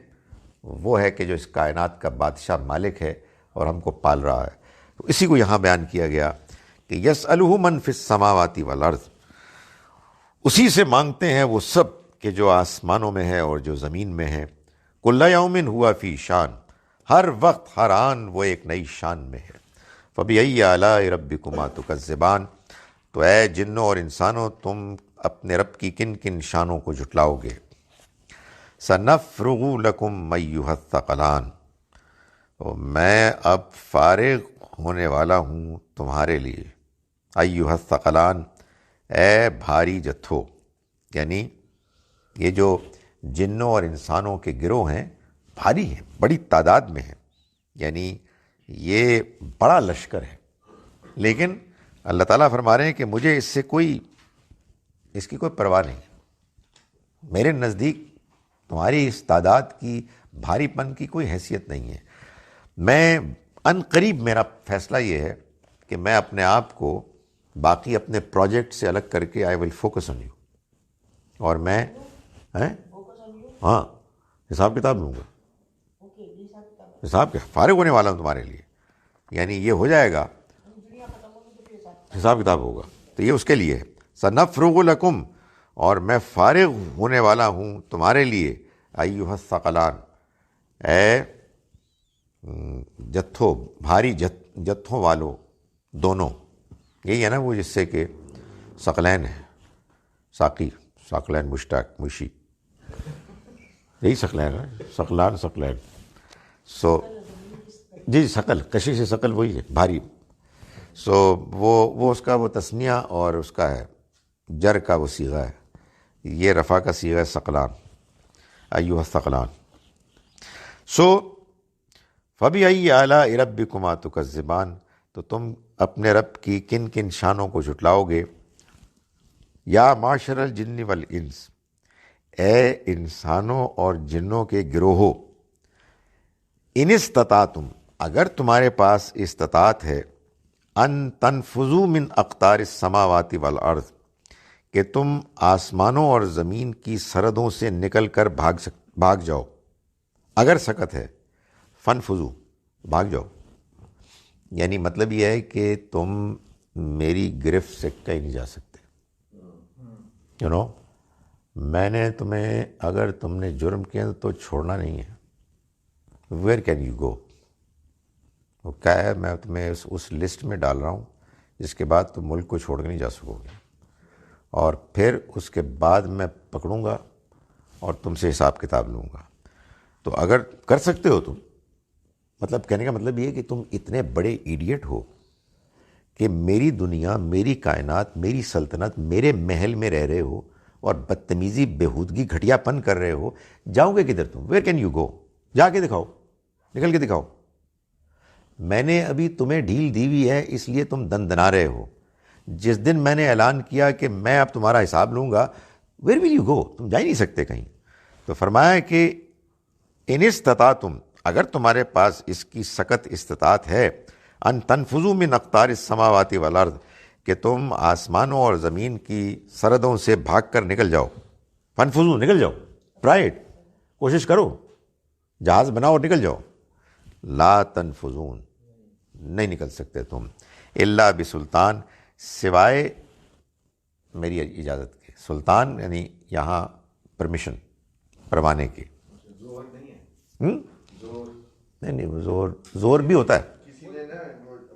وہ ہے کہ جو اس کائنات کا بادشاہ مالک ہے اور ہم کو پال رہا ہے۔ تو اسی کو یہاں بیان کیا گیا کہ یسألہ من فی السماوات والارض، اسی سے مانگتے ہیں وہ سب کہ جو آسمانوں میں ہے اور جو زمین میں ہے۔ کل یوم ہوا فی شان، ہر وقت ہر آن وہ ایک نئی شان میں ہے۔ فبأی آلاء ربکما تکذبان، تو اے جنوں اور انسانوں تم اپنے رب کی کن کن شانوں کو جھٹلاؤ گے؟ سنفرغ لکم ایھا الثقلان، تو میں اب فارغ ہونے والا ہوں تمہارے لیے، ایھا الثقلان، اے بھاری جتھو، یعنی یہ جو جنوں اور انسانوں کے گروہ ہیں بھاری ہیں، بڑی تعداد میں ہیں، یعنی یہ بڑا لشکر ہے، لیکن اللہ تعالیٰ فرما رہے ہیں کہ مجھے اس کی کوئی پرواہ نہیں، میرے نزدیک تمہاری اس تعداد کی بھاری پن کی کوئی حیثیت نہیں ہے، میں ان قریب میرا فیصلہ یہ ہے کہ میں اپنے آپ کو باقی اپنے پروجیکٹ سے الگ کر کے آئی ول فوکس آن یو، اور میں ہاں حساب کتاب لوں گا، حساب کیا فارغ ہونے والا ہوں تمہارے لیے، یعنی یہ ہو جائے گا، حساب کتاب ہوگا، تو یہ اس کے لیے ہے، سنفرغ لکم، اور میں فارغ ہونے والا ہوں تمہارے لیے، ایھا الثقلان، اے جتھو، بھاری جتھوں والو دونوں، یہی ہے نا وہ جس سے کہ ثقلین ہے، ساقی، ثقلین، مشتاق، مشی، یہی ثقلین ہے، ثقلین، سو جی ثقل، کشش سے ثقل وہی ہے بھاری، سو وہ اس کا وہ تسنیہ اور اس کا ہے جر کا وہ صیغہ ہے، یہ رفع کا صیغہ ہے ثقلان، ایھا الثقلان، سو فبأي آلاء ربكما تكذبان، تو تم اپنے رب کی کن کن شانوں کو جھٹلاؤ گے، یا معشر الجن والانس، اے انسانوں اور جنوں کے گروہوں، ان استطعتم، اگر تمہارے پاس استطاعت ہے، ان تنفذوا من اقطار السماوات والارض، کہ تم آسمانوں اور زمین کی سرحدوں سے نکل کر بھاگ جاؤ، اگر سکت ہے، فنفذوا، بھاگ جاؤ، یعنی مطلب یہ ہے کہ تم میری گرفت سے کہیں نہیں جا سکتے، میں نے تمہیں، اگر تم نے جرم کیا تو چھوڑنا نہیں ہے، ویئر کین یو گو، وہ کیا ہے، میں تمہیں اس لسٹ میں ڈال رہا ہوں جس کے بعد تم ملک کو چھوڑ کے نہیں جا سکو گے، اور پھر اس کے بعد میں پکڑوں گا اور تم سے حساب کتاب لوں گا، تو اگر کر سکتے ہو تم، مطلب کہنے کا مطلب یہ ہے کہ تم اتنے بڑے ایڈیٹ ہو کہ میری دنیا، میری کائنات، میری سلطنت، میرے محل میں رہ رہے ہو اور بدتمیزی، بےہودگی، گھٹیا پن کر رہے ہو، جاؤ گے کدھر تم، ویئر کین یو گو، جا کے دکھاؤ، نکل کے دکھاؤ، میں نے ابھی تمہیں ڈھیل دی ہوئی ہے، اس لیے تم دندنا رہے ہو، جس دن میں نے اعلان کیا کہ میں اب تمہارا حساب لوں گا، ویئر ول یو گو، تم جا ہی نہیں سکتے کہیں، تو فرمایا کہ ان استطعتم، اگر تمہارے پاس اس کی سخت استطاعت ہے، ان تنفذوا من اقطار السماوات والارض، کہ تم آسمانوں اور زمین کی سرحدوں سے بھاگ کر نکل جاؤ، فنفذوا، نکل جاؤ، ٹرائی اٹ، کوشش کرو، جہاز بناؤ اور نکل جاؤ، لا تنفذون، نہیں نکل سکتے تم، الا بسلطان، سوائے میری اجازت کے، سلطان یعنی یہاں پرمیشن، پروانے کی، زور نہیں ہے، نہیں زور بھی ہوتا ہے، کسی نے نا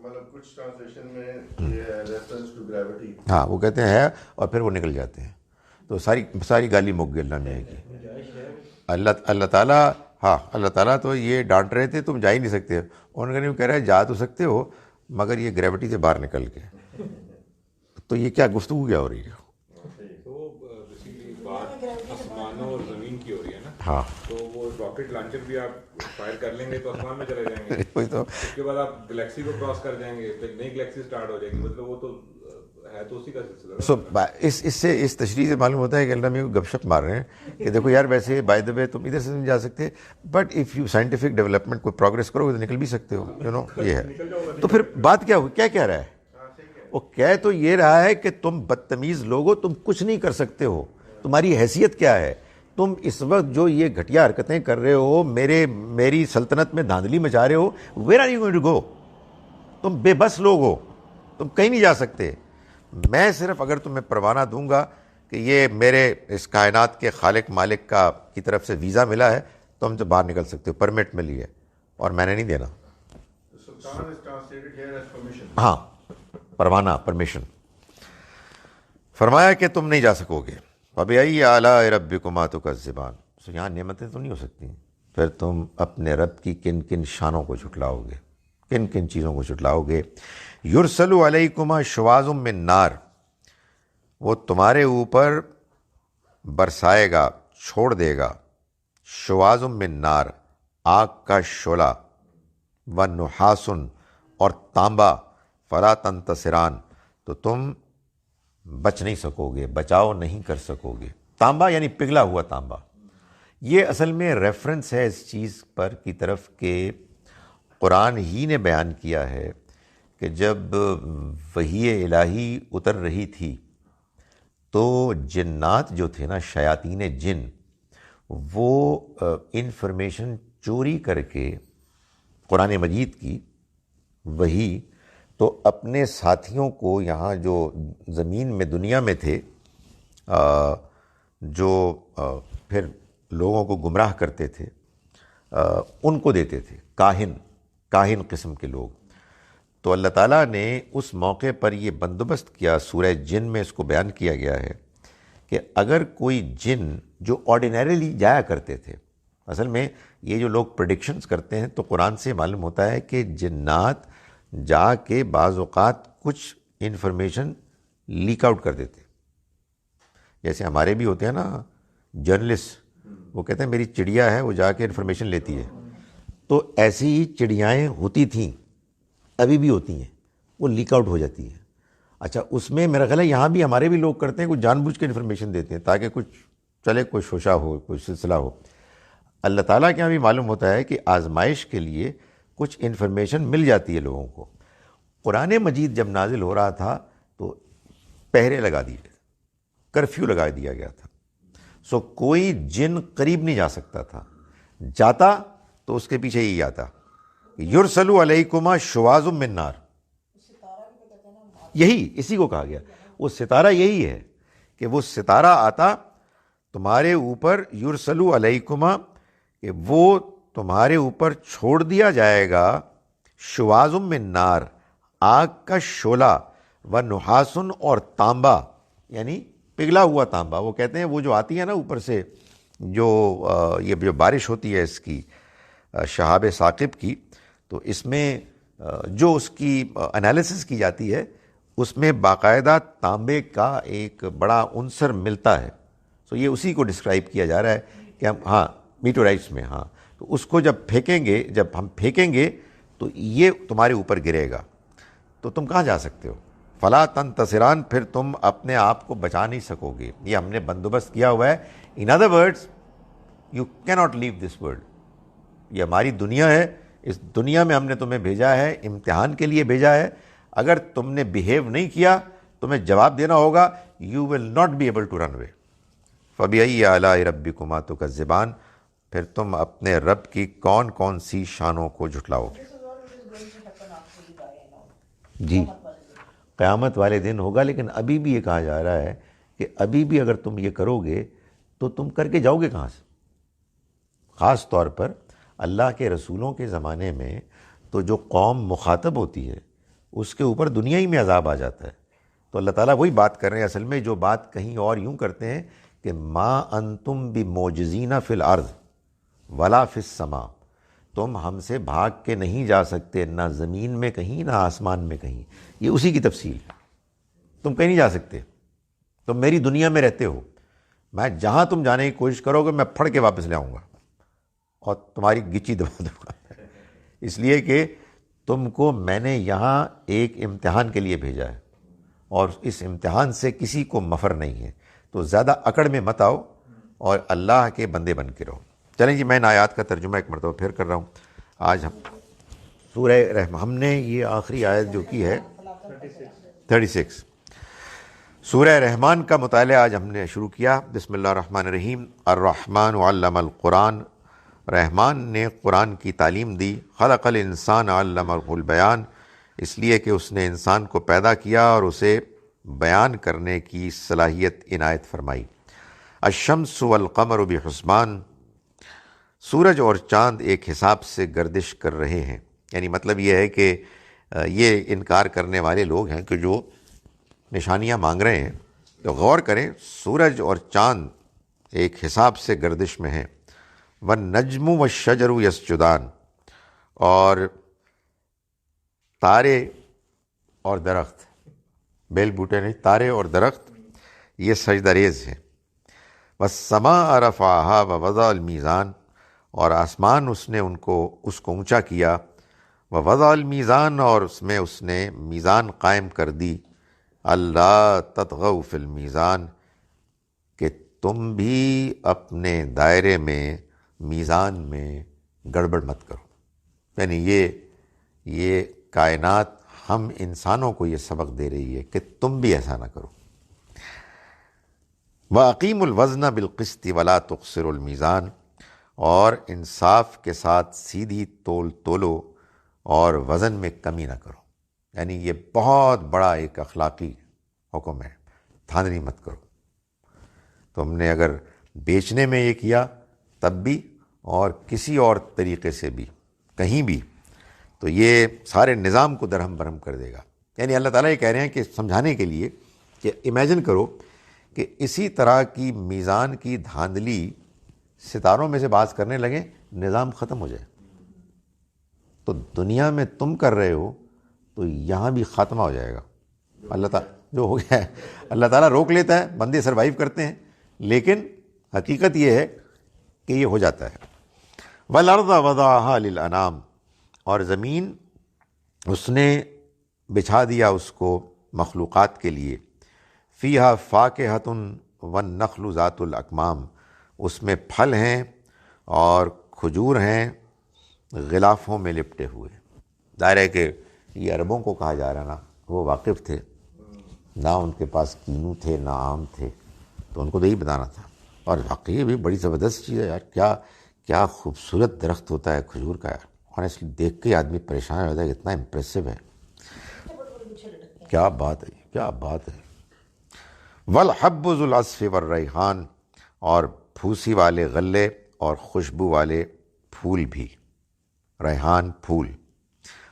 مطلب کچھ ٹرانسلیشن میں ریفرنس ٹو گریوٹی، ہاں وہ کہتے ہیں ہے، اور پھر وہ نکل جاتے ہیں، تو ساری گالی مک گئی اللہ نے کی، اللہ تعالیٰ، ہاں اللہ تعالیٰ تو یہ ڈانٹ رہے تھے تم جا ہی نہیں سکتے، ان کا نہیں کہہ رہا ہے جا تو سکتے ہو مگر یہ گریوٹی سے باہر نکل کے، تو یہ کیا گفتگو کیا ہو رہی ہے، تو بیسیکلی بات آسمانوں اور زمین کی ہو رہی ہے نا، ہاں تو وہ راکٹ لانچر بھی آپ فائر کر لیں گے تو آسمان میں چلے جائیں گے، وہی تو، اس کے بعد آپ گلیکسی کو کراس کر جائیں گے، پھر نئی گلیکسی سٹارٹ ہو جائے گی، مطلب وہ تو ہے تو اسی کا سلسلہ، اس تشریح سے معلوم ہوتا ہے کہ اللہ میں گپ شپ مار رہے ہیں کہ دیکھو یار ویسے بائی دا وے تم ادھر سے نہیں جا سکتے، but if you scientific development کوئی پروگریس کرو گے تو نکل بھی سکتے ہو، یہ ہے، تو پھر بات کیا ہوئی، کیا کہہ رہا ہے، وہ کہہ تو یہ رہا ہے کہ تم بدتمیز لوگ ہو، تم کچھ نہیں کر سکتے ہو، تمہاری حیثیت کیا ہے، تم اس وقت جو یہ گھٹیا حرکتیں کر رہے ہو، میری سلطنت میں دھاندلی مچا رہے ہو، where are you going to go, تم بے بس لوگ ہو، تم کہیں نہیں جا سکتے، میں صرف اگر تمہیں پروانہ دوں گا کہ یہ میرے اس کائنات کے خالق مالک کی طرف سے ویزا ملا ہے تو ہم تو باہر نکل سکتے ہو، پرمٹ ملی ہے اور میں نے نہیں دینا، سلطان is translated here as permission. ہاں پروانہ، پرمیشن، فرمایا کہ تم نہیں جا سکو گے، فبأي آلاء ربكما تكذبان، سو یہاں نعمتیں تو نہیں ہو سکتی، پھر تم اپنے رب کی کن کن شانوں کو جھٹلاؤ گے، کن کن چیزوں کو جھٹلاؤ گے. یرسل علیکما شواظ من نار، وہ تمہارے اوپر برسائے گا، چھوڑ دے گا، شواظ من نار، آگ کا شعلہ، ونحاس، اور تانبا، فلا تنتصران، تو تم بچ نہیں سکو گے، بچاؤ نہیں کر سکو گے. تانبا یعنی پگھلا ہوا تانبا. یہ اصل میں ریفرنس ہے اس چیز پر کی طرف کہ قرآن ہی نے بیان کیا ہے کہ جب وحی الہی اتر رہی تھی تو جنات جو تھے نا، شیاطین جن، وہ انفارمیشن چوری کر کے قرآن مجید کی وحی تو اپنے ساتھیوں کو یہاں جو زمین میں دنیا میں تھے، جو پھر لوگوں کو گمراہ کرتے تھے، ان کو دیتے تھے، کاہن قسم کے لوگ. تو اللہ تعالیٰ نے اس موقع پر یہ بندوبست کیا، سورہ جن میں اس کو بیان کیا گیا ہے کہ اگر کوئی جن جو آرڈینریلی جایا کرتے تھے، اصل میں یہ جو لوگ پریڈکشنز کرتے ہیں تو قرآن سے معلوم ہوتا ہے کہ جنات جا کے بعض اوقات کچھ انفارمیشن لیک آؤٹ کر دیتے. جیسے ہمارے بھی ہوتے ہیں نا جرنلسٹ، وہ کہتے ہیں میری چڑیا ہے، وہ جا کے انفارمیشن لیتی ہے. تو ایسی ہی چڑیائیں ہوتی تھیں، ابھی بھی ہوتی ہیں، وہ لیک آؤٹ ہو جاتی ہیں. اچھا، اس میں میرا خیال ہے یہاں بھی ہمارے بھی لوگ کرتے ہیں، کچھ جان بوجھ کے انفارمیشن دیتے ہیں تاکہ کچھ چلے، کوئی شوشہ ہو، کوئی سلسلہ ہو. اللہ تعالیٰ کے یہاں بھی معلوم ہوتا ہے کہ آزمائش کے لیے کچھ انفارمیشن مل جاتی ہے لوگوں کو. قرآن مجید جب نازل ہو رہا تھا تو پہرے لگا دیے، کرفیو لگا دیا گیا تھا. سو کوئی جن قریب نہیں جا سکتا تھا، جاتا تو اس کے پیچھے ہی آتا. یرسل علیکما شواظ من نار، یہی اسی کو کہا گیا. وہ ستارہ یہی ہے کہ وہ ستارہ آتا تمہارے اوپر، یرسل علیکما، کہ وہ تمہارے اوپر چھوڑ دیا جائے گا، شواظ من نار، آگ کا شعلہ، ونحاس، اور تانبا یعنی پگھلا ہوا تانبا. وہ کہتے ہیں وہ جو آتی ہے نا اوپر سے، یہ جو بارش ہوتی ہے اس کی، شہاب ثاقب کی، تو اس میں جو اس کی انالیسس کی جاتی ہے اس میں باقاعدہ تانبے کا ایک بڑا عنصر ملتا ہے. سو یہ اسی کو ڈسکرائب کیا جا رہا ہے کہ ہم، ہاں، میٹورائٹس میں، ہاں، تو اس کو جب پھینکیں گے، جب ہم پھینکیں گے تو یہ تمہارے اوپر گرے گا، تو تم کہاں جا سکتے ہو؟ فلا تنتصران، پھر تم اپنے آپ کو بچا نہیں سکو گے. یہ ہم نے بندوبست کیا ہوا ہے. ان ادر ورڈز، یو کی ناٹ لیو دس ورلڈ. یہ ہماری دنیا ہے، اس دنیا میں ہم نے تمہیں بھیجا ہے، امتحان کے لیے بھیجا ہے. اگر تم نے بیہیو نہیں کیا تمہیں جواب دینا ہوگا. You will not be able to run away. فبأي آلاء ربكما تكذبان، پھر تم اپنے رب کی کون کون سی شانوں کو جھٹلاؤ گے. جی، قیامت والے دن ہوگا، لیکن ابھی بھی یہ کہا جا رہا ہے کہ ابھی بھی اگر تم یہ کرو گے تو تم کر کے جاؤ گے کہاں سے؟ خاص طور پر اللہ کے رسولوں کے زمانے میں تو جو قوم مخاطب ہوتی ہے اس کے اوپر دنیا ہی میں عذاب آ جاتا ہے. تو اللہ تعالیٰ وہی بات کر رہے ہیں اصل میں جو بات کہیں اور یوں کرتے ہیں کہ ما انتم بمعجزین فی الارض ولا فی السماء، تم ہم سے بھاگ کے نہیں جا سکتے، نہ زمین میں کہیں نہ آسمان میں کہیں. یہ اسی کی تفصیل ہے. تم کہیں نہیں جا سکتے، تم میری دنیا میں رہتے ہو. میں جہاں تم جانے کی کوشش کرو گے میں پھڑ کے واپس لے آؤں گا اور تمہاری گچی دبا دوں گا. اس لیے کہ تم کو میں نے یہاں ایک امتحان کے لیے بھیجا ہے اور اس امتحان سے کسی کو مفر نہیں ہے. تو زیادہ اکڑ میں مت آؤ اور اللہ کے بندے بن کے رہو. چلیں جی، میں ان آیات کا ترجمہ ایک مرتبہ پھر کر رہا ہوں. آج ہم سورہ رحمان، ہم نے یہ آخری آیت جو کی ہے 36 سورہ رحمان کا مطالعہ آج ہم نے شروع کیا. بسم اللہ الرحمن الرحیم. الرحمن علم القرآن، رحمان نے قرآن کی تعلیم دی. خلق الانسان علمہ البیان، اس لیے کہ اس نے انسان کو پیدا کیا اور اسے بیان کرنے کی صلاحیت عنایت فرمائی. الشمس والقمر بحسبان، سورج اور چاند ایک حساب سے گردش کر رہے ہیں. یعنی مطلب یہ ہے کہ یہ انکار کرنے والے لوگ ہیں کہ جو نشانیاں مانگ رہے ہیں تو غور کریں، سورج اور چاند ایک حساب سے گردش میں ہیں. والنجم والشجر یسجدان، اور تارے اور درخت، بیل بوٹے نہیں، تارے اور درخت یہ سجدہ ریز ہیں. والسماء رفعها ووضع المیزان، اور آسمان اس نے اس کو اونچا کیا. ووضع المیزان، اور اس نے میزان قائم کر دی. اللہ تطغوا فی المیزان، کہ تم بھی اپنے دائرے میں میزان میں گڑبڑ مت کرو. یعنی یہ کائنات ہم انسانوں کو یہ سبق دے رہی ہے کہ تم بھی ایسا نہ کرو. وَأَقِيمُوا الْوَزْنَ بِالْقِسْطِ وَلَا تُخْسِرُوا الْمِيزَانَ، اور انصاف کے ساتھ سیدھی تول تولو اور وزن میں کمی نہ کرو. یعنی یہ بہت بڑا ایک اخلاقی حکم ہے، دھاندلی مت کرو. تم نے اگر بیچنے میں یہ کیا تب بھی، اور کسی اور طریقے سے بھی کہیں بھی، تو یہ سارے نظام کو درہم برہم کر دے گا. یعنی اللہ تعالیٰ یہ کہہ رہے ہیں کہ سمجھانے کے لیے کہ امیجن کرو کہ اسی طرح کی میزان کی دھاندلی ستاروں میں سے باز کرنے لگیں، نظام ختم ہو جائے. تو دنیا میں تم کر رہے ہو تو یہاں بھی خاتمہ ہو جائے گا. اللہ تعالیٰ جو ہو گیا ہے، اللہ تعالیٰ روک لیتا ہے، بندے سروائیو کرتے ہیں، لیکن حقیقت یہ ہے کہ یہ ہو جاتا ہے. وَالْأَرْضَ وَضَعَهَا لِلْأَنَامِ، اور زمین اس نے بچھا دیا اس کو مخلوقات کے لیے. فیہا فاکہۃ والنخل ذات الاکمام، اس میں پھل ہیں اور کھجور ہیں غلافوں میں لپٹے ہوئے. ظاہر ہے کہ یہ عربوں کو کہا جا رہا نا، وہ واقف تھے، نہ ان کے پاس کینو تھے نہ آم تھے، تو ان کو تو یہی بتانا تھا. اور واقعی بھی بڑی زبردست چیز ہے یار، کیا خوبصورت درخت ہوتا ہے کھجور کا یار. آنیسٹلی دیکھ کے آدمی پریشان ہو جاتا ہے، اتنا امپریسو ہے. کیا بات ہے، کیا بات ہے. والحب ذو العصف والریحان، اور پھوسی والے غلے اور خوشبو والے پھول بھی، ریحان پھول.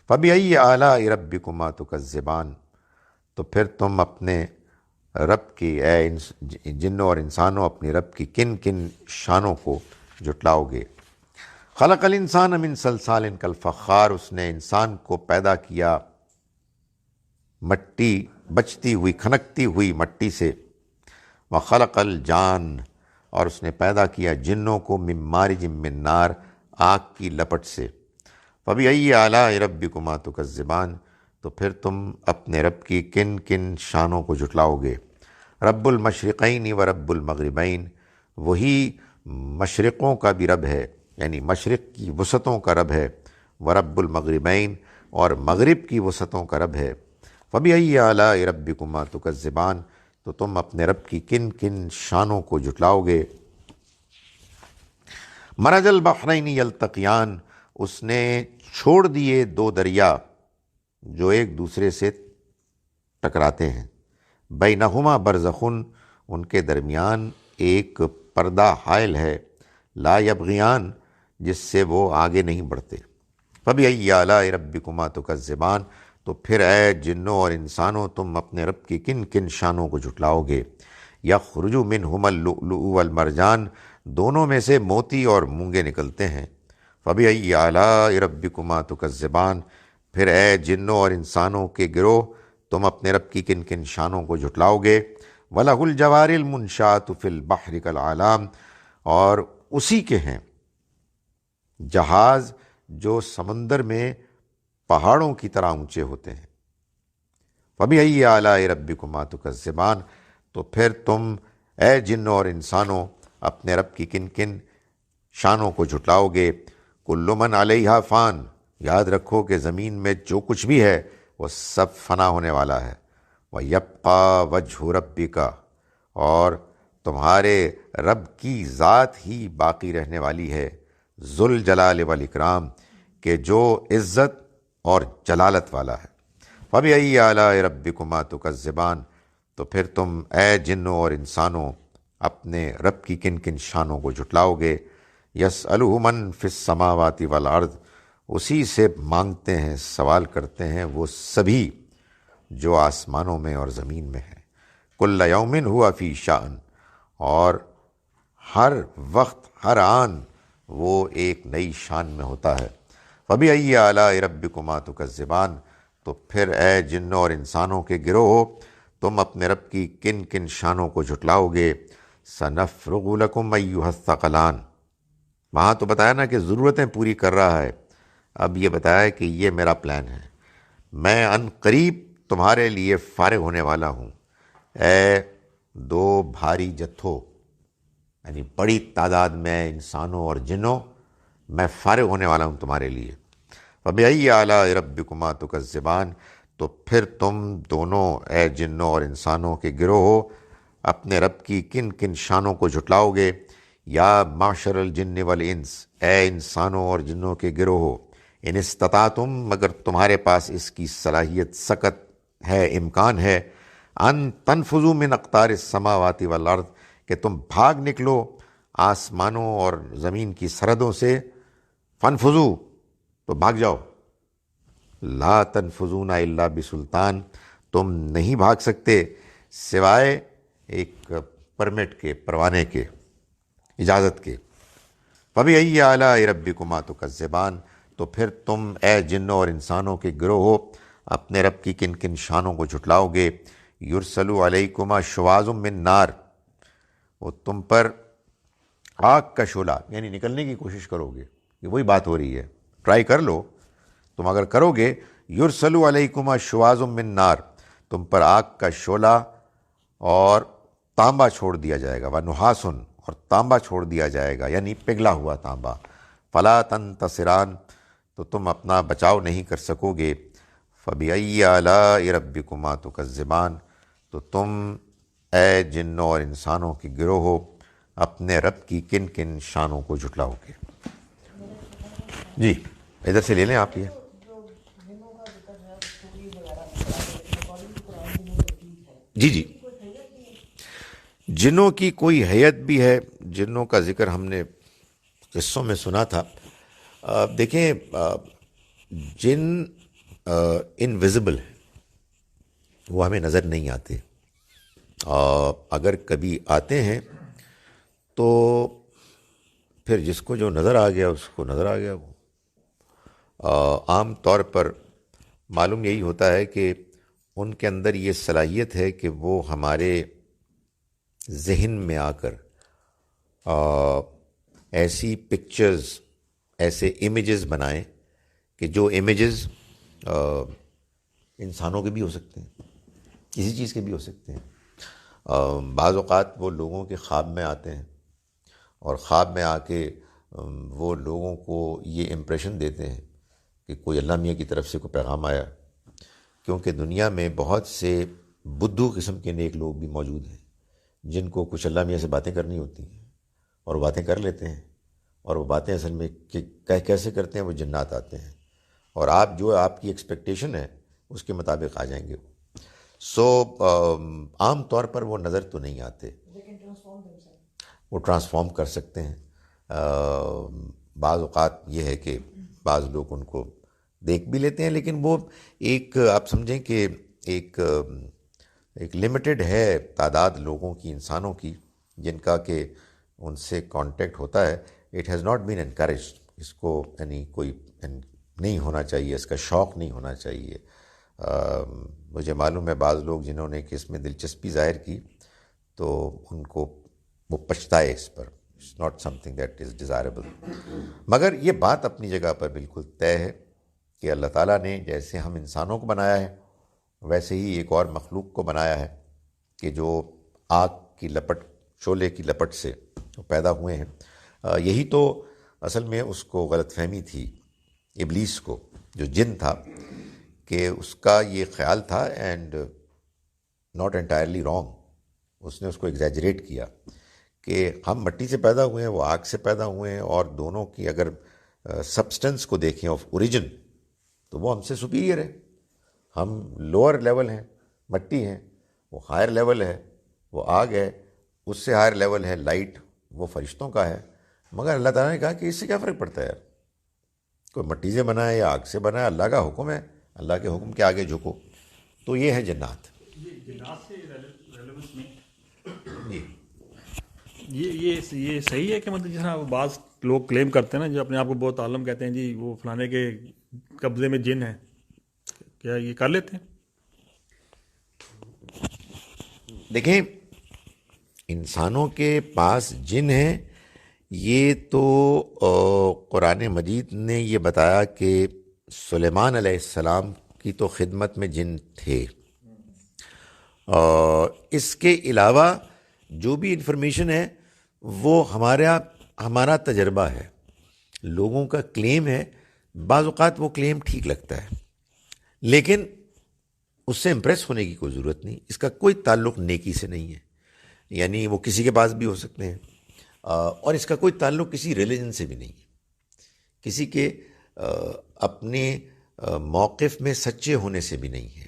فبأي آلاء ربكما تكذبان، تو پھر تم اپنے رب کی، اے جنوں اور انسانوں، اپنی رب کی کن کن شانوں کو جھٹلاؤ گے. خلق الانسان من صلصال کالفخار، اس نے انسان کو پیدا کیا مٹی، بچتی ہوئی کھنکتی ہوئی مٹی سے. وخلق الجان، اور اس نے پیدا کیا جنوں کو من مارج من نار، آگ کی لپٹ سے. فبأي آلاء ربكما تكذبان، تو پھر تم اپنے رب کی کن کن شانوں کو جھٹلاؤ گے. رب المشرقین و رب المغربین، وہی مشرقوں کا بھی رب ہے، یعنی مشرق کی وسعتوں کا رب ہے. ورب المغربین، اور مغرب کی وسعتوں کا رب ہے. فبأي آلاء ربكما تكذبان، تو تم اپنے رب کی کن کن شانوں کو جھٹلاؤ گے. مرج البحرین یلتقیان، اس نے چھوڑ دیے دو دریا جو ایک دوسرے سے ٹکراتے ہیں. بینہما برزخ، ان کے درمیان ایک پردہ حائل ہے. لا یبغیان، جس سے وہ آگے نہیں بڑھتے. فبأي آلاء ربكما تكذبان، تو پھر اے جنوں اور انسانوں تم اپنے رب کی کن کن شانوں کو جھٹلاؤ گے. یخرج منہما اللؤلؤ والمرجان، دونوں میں سے موتی اور مونگے نکلتے ہیں. فبأي آلاء ربكما تكذبان، پھر اے جنوں اور انسانوں کے گروہ تم اپنے رب کی کن کن شانوں کو جھٹلاؤ گے. وَلَهُ الْجَوَارِ الْمُنشَآتُ فِي الْبَحْرِ كَالْأَعْلَامِ، اور اسی کے ہیں جہاز جو سمندر میں پہاڑوں کی طرح اونچے ہوتے ہیں. فبأي آلاء ربكما تكذبان، تو پھر تم اے جنوں اور انسانوں اپنے رب کی کن کن شانوں کو جھٹلاؤ گے. کل من علیہا فان، یاد رکھو کہ زمین میں جو کچھ بھی ہے وہ سب فنا ہونے والا ہے. وَيَبْقَى وَجْهُ رَبِّكَ، اور تمہارے رب کی ذات ہی باقی رہنے والی ہے. ذو الجلال والاکرام، کہ جو عزت اور جلالت والا ہے. فبأي آلاء ربكما تكذبان، تو پھر تم اے جنوں اور انسانوں اپنے رب کی کن کن شانوں کو جھٹلاؤ گے. یسألہ من فی السماوات والارض، اسی سے مانگتے ہیں، سوال کرتے ہیں وہ سبھی جو آسمانوں میں اور زمین میں ہیں. کل یوم ہوا فی شأن، اور ہر وقت ہر آن وہ ایک نئی شان میں ہوتا ہے. فَبِأَيِّ آلَاءِ رَبِّكُمَا تُكَذِّبَانِ، تو پھر اے جنوں اور انسانوں کے گروہ، تم اپنے رب کی کن کن شانوں کو جھٹلاؤ گے. سَنَفْرُغُ لَكُمْ أَيُّهَ الثَّقَلَانِ، وہاں تو بتایا نا کہ ضرورتیں پوری کر رہا ہے، اب یہ بتایا کہ یہ میرا پلان ہے، میں ان قریب تمہارے لیے فارغ ہونے والا ہوں. اے دو بھاری جتھوں، یعنی بڑی تعداد میں انسانوں اور جنوں، میں فارغ ہونے والا ہوں تمہارے لیے. فَبِأَيِّ آلَاءِ رَبِّكُمَا تُكَذِّبَانِ، تو پھر تم دونوں اے جنوں اور انسانوں کے گروہ اپنے رب کی کن کن شانوں کو جھٹلاؤ گے. یا معشر الجن والانس، اے انسانوں اور جنوں کے گروہ، ان استطاعتم، مگر تمہارے پاس اس کی صلاحیت سکت ہے، امکان ہے، ان تنفذوا من اقطار السماوات والارض، کہ تم بھاگ نکلو آسمانوں اور زمین کی سرحدوں سے. فانفذوا، تو بھاگ جاؤ. لا تنفذون الا بسلطان، تم نہیں بھاگ سکتے سوائے ایک پرمٹ کے، پروانے کے، اجازت کے. فَبِأَيِّ آلَاءِ رَبِّكُمَا تُكَذِّبَانِ، تو پھر تم اے جنوں اور انسانوں کے گروہ اپنے رب کی کن کن شانوں کو جھٹلاؤ گے. یرسل علیکما شواظ من نار، وہ تم پر آگ کا شعلہ، یعنی نکلنے کی کوشش کرو گے. یہ وہی بات ہو رہی ہے، ٹرائی کر لو، تم اگر کرو گے. یرسل علیکما شواظ من نار، تم پر آگ کا شعلہ اور تانبا چھوڑ دیا جائے گا. ونحاس، اور تانبا چھوڑ دیا جائے گا، یعنی پگھلا ہوا تانبا. فلا تنتصران، تو تم اپنا بچاؤ نہیں کر سکو گے. فَبِأَيِّ آلَاءِ رَبِّكُمَا تُكَذِّبَانِ، تو تم اے جنوں اور انسانوں کے گروہ اپنے رب کی کن کن شانوں کو جھٹلاؤ گے. جی ادھر سے لے لیں آپ. یہ جی جنوں کی کوئی حیت بھی ہے. جنوں کا ذکر ہم نے قصوں میں سنا تھا. دیکھیں، جن انویزیبل ہیں، وہ ہمیں نظر نہیں آتے. اگر کبھی آتے ہیں تو پھر جس کو جو نظر آ گیا اس کو نظر آ گیا. وہ عام طور پر معلوم یہی ہوتا ہے کہ ان کے اندر یہ صلاحیت ہے کہ وہ ہمارے ذہن میں آ کر ایسی پکچرز، ایسے امیجز بنائیں کہ جو امیجز انسانوں کے بھی ہو سکتے ہیں، کسی چیز کے بھی ہو سکتے ہیں. بعض اوقات وہ لوگوں کے خواب میں آتے ہیں اور خواب میں آ کے وہ لوگوں کو یہ امپریشن دیتے ہیں کہ کوئی اللہ میاں کی طرف سے کوئی پیغام آیا. کیونکہ دنیا میں بہت سے بدھو قسم کے نیک لوگ بھی موجود ہیں جن کو کچھ اللہ میاں سے باتیں کرنی ہوتی ہیں اور وہ باتیں کر لیتے ہیں، اور وہ باتیں اصل میں کیسے کرتے ہیں، وہ جنات آتے ہیں اور آپ جو آپ کی ایکسپیکٹیشن ہے اس کے مطابق آ جائیں گے. عام طور پر وہ نظر تو نہیں آتے، وہ ٹرانسفارم کر سکتے ہیں. بعض اوقات یہ ہے کہ بعض لوگ ان کو دیکھ بھی لیتے ہیں، لیکن وہ ایک آپ سمجھیں کہ ایک لمیٹڈ ہے تعداد لوگوں کی، انسانوں کی، جن کا کہ ان سے کانٹیکٹ ہوتا ہے. It has not been encouraged, اس کو یعنی کوئی نہیں ہونا چاہیے، اس کا شوق نہیں ہونا چاہیے. مجھے معلوم ہے بعض لوگ جنہوں نے کہ اس میں دلچسپی ظاہر کی تو ان کو وہ پچھتائے اس پر. It's not something that is desirable. مگر یہ بات اپنی جگہ پر بالکل طے ہے کہ اللہ تعالیٰ نے جیسے ہم انسانوں کو بنایا ہے ویسے ہی ایک اور مخلوق کو بنایا ہے کہ جو آگ کی لپٹ، شعلے کی لپٹ سے پیدا ہوئے ہیں. یہی تو اصل میں اس کو غلط فہمی تھی ابلیس کو، جو جن تھا، کہ اس کا یہ خیال تھا، اینڈ ناٹ انٹائرلی رانگ، اس نے اس کو ایگزیجریٹ کیا کہ ہم مٹی سے پیدا ہوئے ہیں، وہ آگ سے پیدا ہوئے ہیں، اور دونوں کی اگر سبسٹنس کو دیکھیں آف اوریجن تو وہ ہم سے سپیریئر ہے. ہم لوور لیول ہیں، مٹی ہیں، وہ ہائر لیول ہے، وہ آگ ہے، اس سے ہائر لیول ہے لائٹ، وہ فرشتوں کا ہے. مگر اللہ تعالیٰ نے کہا کہ اس سے کیا فرق پڑتا ہے، کوئی مٹی سے بنا ہے یا آگ سے بنا ہے، اللہ کا حکم ہے، اللہ کے حکم کے آگے جھکو. تو یہ ہے جنات. جنات سے ریلیونس میں جی یہ صحیح ہے کہ مطلب جس طرح بعض لوگ کلیم کرتے ہیں نا، جو اپنے آپ کو بہت عالم کہتے ہیں، جی وہ فلانے کے قبضے میں جن ہے، کیا یہ کر لیتے ہیں؟ دیکھیں، انسانوں کے پاس جن ہیں، یہ تو قرآن مجید نے یہ بتایا کہ سلیمان علیہ السلام کی تو خدمت میں جن تھے. اس کے علاوہ جو بھی انفارمیشن ہے وہ ہمارا تجربہ ہے، لوگوں کا کلیم ہے. بعض اوقات وہ کلیم ٹھیک لگتا ہے، لیکن اس سے امپریس ہونے کی کوئی ضرورت نہیں. اس کا کوئی تعلق نیکی سے نہیں ہے، یعنی وہ کسی کے پاس بھی ہو سکتے ہیں، اور اس کا کوئی تعلق کسی ریلیجن سے بھی نہیں ہے، کسی کے اپنے موقف میں سچے ہونے سے بھی نہیں ہے.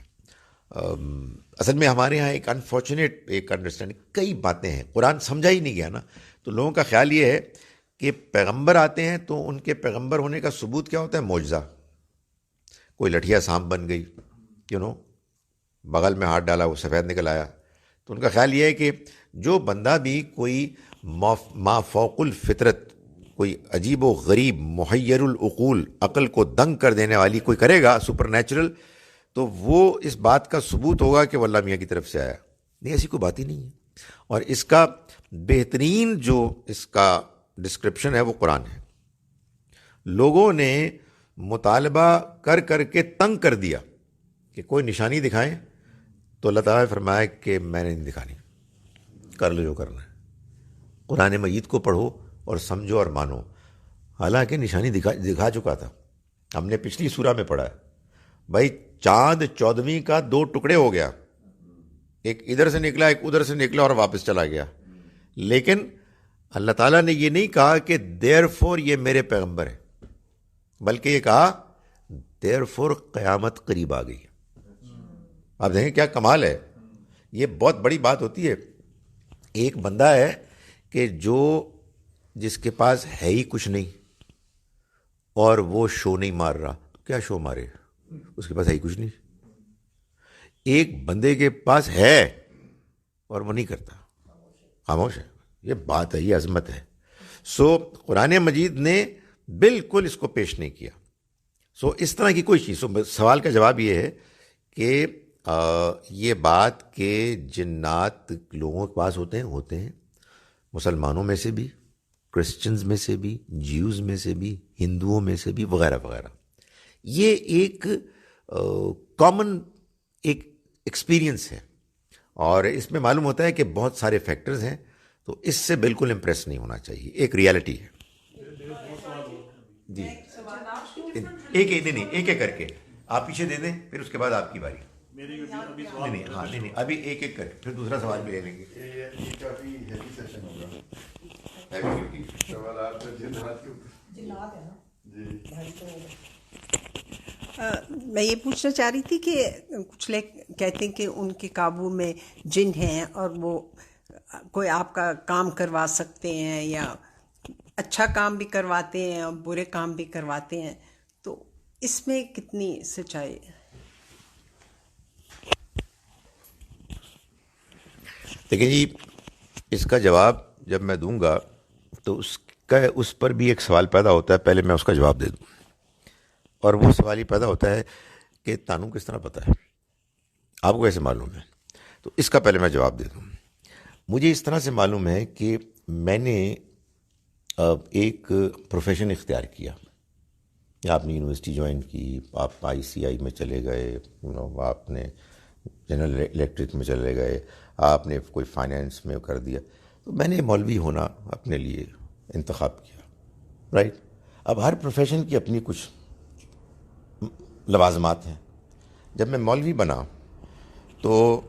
اصل میں ہمارے ہاں ایک انفارچونیٹ ایک انڈرسٹینڈنگ، کئی باتیں ہیں قرآن سمجھا ہی نہیں گیا نا، تو لوگوں کا خیال یہ ہے کہ پیغمبر آتے ہیں تو ان کے پیغمبر ہونے کا ثبوت کیا ہوتا ہے؟ معجزہ. کوئی لٹھیا سانپ بن گئی، بغل میں ہاتھ ڈالا وہ سفید نکل آیا. تو ان کا خیال یہ ہے کہ جو بندہ بھی کوئی ما فوق الفطرت، کوئی عجیب و غریب محیر العقول، عقل کو دنگ کر دینے والی کوئی کرے گا سپر نیچرل، تو وہ اس بات کا ثبوت ہوگا کہ وہ اللہ میاں کی طرف سے آیا. نہیں، ایسی کوئی بات ہی نہیں ہے. اور اس کا بہترین جو اس کا ڈسکرپشن ہے وہ قرآن ہے. لوگوں نے مطالبہ کر کر کے تنگ کر دیا کہ کوئی نشانی دکھائیں، تو اللہ تعالیٰ نے فرمایا کہ میں نے نہیں دکھانی، کر لو جو کرنا ہے. قرآن مجید کو پڑھو اور سمجھو اور مانو. حالانکہ نشانی دکھا چکا تھا. ہم نے پچھلی سورہ میں پڑھا ہے بھائی، چاند 14ویں کا 2 ٹکڑے ہو گیا، ایک ادھر سے نکلا ایک ادھر سے نکلا اور واپس چلا گیا. لیکن اللہ تعالیٰ نے یہ نہیں کہا کہ دیر فور یہ میرے پیغمبر ہے، بلکہ یہ کہا دیر فور قیامت قریب آ گئی. آپ دیکھیں کیا کمال ہے. یہ بہت بڑی بات ہوتی ہے. ایک بندہ ہے کہ جس کے پاس ہے ہی کچھ نہیں اور وہ شو نہیں مار رہا، کیا شو مارے؟ اس کے پاس ہے ہی کچھ نہیں. ایک بندے کے پاس ہے اور وہ نہیں کرتا، خاموش ہے. یہ بات ہے، یہ عظمت ہے. سو قرآن مجید نے بالکل اس کو پیش نہیں کیا. سو اس طرح کی کوئی چیز. سوال کا جواب یہ ہے کہ یہ بات کہ جنات لوگوں کے پاس ہوتے ہیں، مسلمانوں میں سے بھی، کرسچنز میں سے بھی، جیوز میں سے بھی، ہندوؤں میں سے بھی، وغیرہ وغیرہ. یہ ایک کامن ایک ایکسپیرینس ہے، اور اس میں معلوم ہوتا ہے کہ بہت سارے فیکٹرز ہیں. تو اس سے بالکل امپریس نہیں ہونا چاہیے، ایک ریالٹی ہے. جی ایک کر کے آپ پیچھے دے دیں، پھر اس کے بعد آپ کی باری. نہیں، ابھی ایک کر کے پھر دوسرا سوال بھی لے لیں گے. یہ کافی ہیوی سیشن ہوگا، سوالات جنات کے اوپر. میں یہ پوچھنا چاہ رہی تھی کہ کچھ لوگ کہتے ہیں کہ ان کے قابو میں جن ہیں اور وہ کوئی آپ کا کام کروا سکتے ہیں، یا اچھا کام بھی کرواتے ہیں اور برے کام بھی کرواتے ہیں. تو اس میں کتنی سچائی ہے؟ دیکھیں جی، اس کا جواب جب میں دوں گا تو اس پر بھی ایک سوال پیدا ہوتا ہے. پہلے میں اس کا جواب دے دوں، اور وہ سوال ہی پیدا ہوتا ہے کہ تانوں کس طرح پتہ ہے، آپ کو کیسے معلوم ہے؟ تو اس کا پہلے میں جواب دے دوں. مجھے اس طرح سے معلوم ہے کہ میں نے ایک پروفیشن اختیار کیا. آپ نے یونیورسٹی جوائن کی، آپ ICI میں چلے گئے، آپ نے جنرل الیکٹرک میں چلے گئے، آپ نے کوئی فائنینس میں کر دیا. تو میں نے مولوی ہونا اپنے لیے انتخاب کیا، رائٹ. اب ہر پروفیشن کی اپنی کچھ لوازمات ہیں. جب میں مولوی بنا تو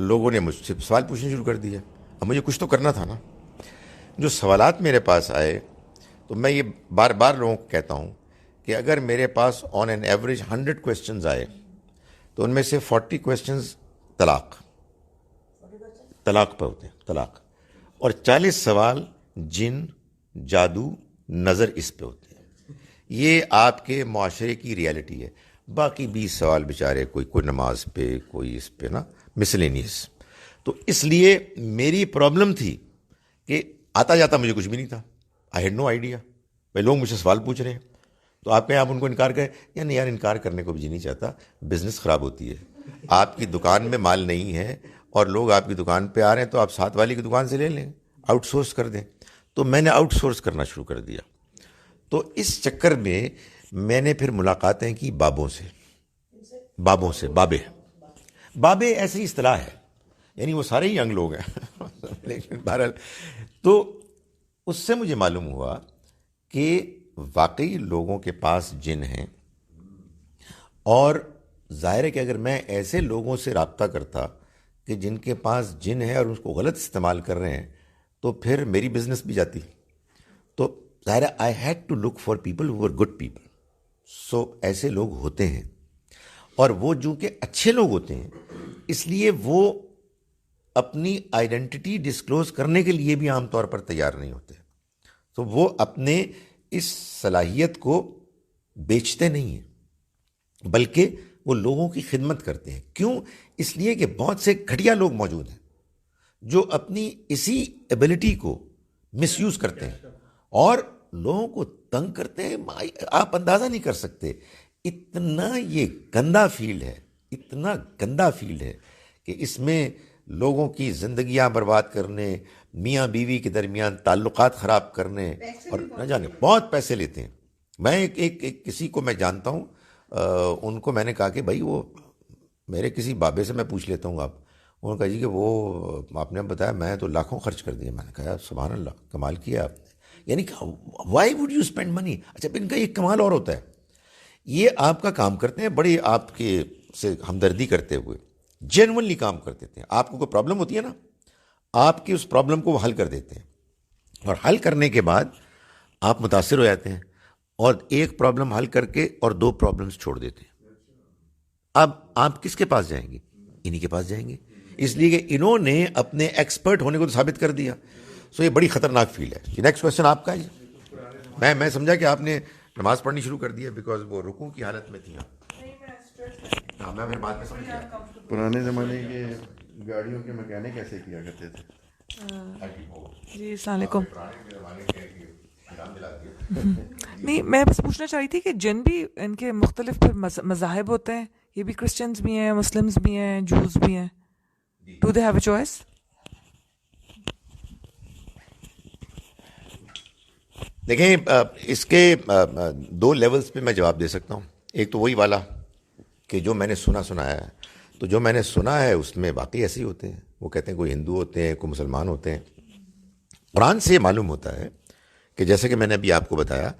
لوگوں نے مجھ سے سوال پوچھنے شروع کر دیا. اب مجھے کچھ تو کرنا تھا نا. جو سوالات میرے پاس آئے تو میں یہ بار بار لوگوں کو کہتا ہوں کہ اگر میرے پاس آن این ایوریج 100 کویسچنز آئے تو ان میں سے 40 کویسچنز طلاق پہ ہوتے ہیں، طلاق، اور 40 سوال جن، جادو، نظر اس پہ ہوتے ہیں. یہ آپ کے معاشرے کی ریالٹی ہے. باقی 20 سوال بیچارے کوئی نماز پہ، کوئی اس پہ نا، مسلینیس. تو اس لیے میری پرابلم تھی کہ آتا جاتا مجھے کچھ بھی نہیں تھا. I had no idea. بھائی لوگ مجھ سے سوال پوچھ رہے ہیں تو آپ کہیں آپ ان کو انکار کریں, یا نہیں یار انکار کرنے کو بھی جی نہیں چاہتا, بزنس خراب ہوتی ہے. آپ کی دکان میں مال نہیں ہے اور لوگ آپ کی دکان پہ آ رہے ہیں تو آپ ساتھ والی کی دکان سے لے لیں, آؤٹ سورس کر دیں. تو میں نے آؤٹ سورس کرنا شروع کر دیا. تو اس چکر میں میں نے پھر ملاقاتیں کی بابوں سے. بابے ایسی اصطلاح ہے, یعنی وہ سارے ہی ینگ لوگ ہیں لیکن بہرحال تو اس سے مجھے معلوم ہوا کہ واقعی لوگوں کے پاس جن ہیں, اور ظاہر ہے کہ اگر میں ایسے لوگوں سے رابطہ کرتا کہ جن کے پاس جن ہے اور اس کو غلط استعمال کر رہے ہیں تو پھر میری بزنس بھی جاتی. تو ظاہر ہے I had to look for people who are good people. So ایسے لوگ ہوتے ہیں, اور وہ جو کہ اچھے لوگ ہوتے ہیں اس لیے وہ اپنی آئیڈینٹی ڈسکلوز کرنے کے لیے بھی عام طور پر تیار نہیں ہوتے. تو وہ اپنے اس صلاحیت کو بیچتے نہیں ہیں بلکہ وہ لوگوں کی خدمت کرتے ہیں. کیوں؟ اس لیے کہ بہت سے گھٹیا لوگ موجود ہیں جو اپنی اسی ایبلٹی کو مس یوز کرتے ہیں اور لوگوں کو تنگ کرتے ہیں. آپ اندازہ نہیں کر سکتے اتنا یہ گندا فیلڈ ہے, اتنا گندا فیلڈ ہے کہ اس میں لوگوں کی زندگیاں برباد کرنے, میاں بیوی کے درمیان تعلقات خراب کرنے, اور نہ جانے بہت پیسے لیتے ہیں. میں ایک کسی کو میں جانتا ہوں, ان کو میں نے کہا کہ بھائی وہ میرے کسی بابے سے میں پوچھ لیتا ہوں. آپ انہوں نے کہا جی کہ وہ آپ نے بتایا میں تو لاکھوں خرچ کر دیا. میں نے کہا سبحان اللہ, کمال کیا آپ نے. یعنی Y would you spend money. اچھا ان کا ایک کمال اور ہوتا ہے, یہ آپ کا کام کرتے ہیں بڑی آپ کے سے ہمدردی کرتے ہوئے, جینونلی کام کرتے تھے. آپ کو کوئی پرابلم ہوتی ہے نا, آپ کی اس پرابلم کو وہ حل کر دیتے ہیں, اور حل کرنے کے بعد آپ متاثر ہو جاتے ہیں اور ایک پرابلم حل کر کے اور 2 پرابلمس چھوڑ دیتے ہیں. اب آپ کس کے پاس جائیں گے؟ انہی کے پاس جائیں گے, اس لیے کہ انہوں نے اپنے ایکسپرٹ ہونے کو تو ثابت کر دیا. سو یہ بڑی خطرناک فیلڈ ہے. نیکسٹ کوشچن آپ کا ہے. میں سمجھا کہ آپ نے نماز پڑھنی شروع کر دی ہے بیکاز وہ رکوع کی حالت میں تھی. ہاں میں پھر بعد میں سمجھ گیا. پرانے زمانے کے گاڑیوں کے میکینک ایسے کیا کرتے تھے. جی السلام علیکم. نہیں میں بس پوچھنا چاہ رہی تھی کہ جن بھی ان کے مختلف پھر مذاہب ہوتے ہیں, یہ بھی کرسچنز بھی ہیں, مسلمز بھی ہیں, جوز بھی ہیں. Do they have a choice? دیکھیں اس کے 2 لیولز پہ میں جواب دے سکتا ہوں. ایک تو وہی والا کہ جو میں نے سنایا ہے, تو جو میں نے سنا ہے اس میں واقعی ایسے ہی ہوتے ہیں. وہ کہتے ہیں کوئی ہندو ہوتے ہیں, کوئی مسلمان ہوتے ہیں. قرآن سے یہ معلوم ہوتا ہے کہ جیسے کہ میں نے ابھی آپ کو بتایا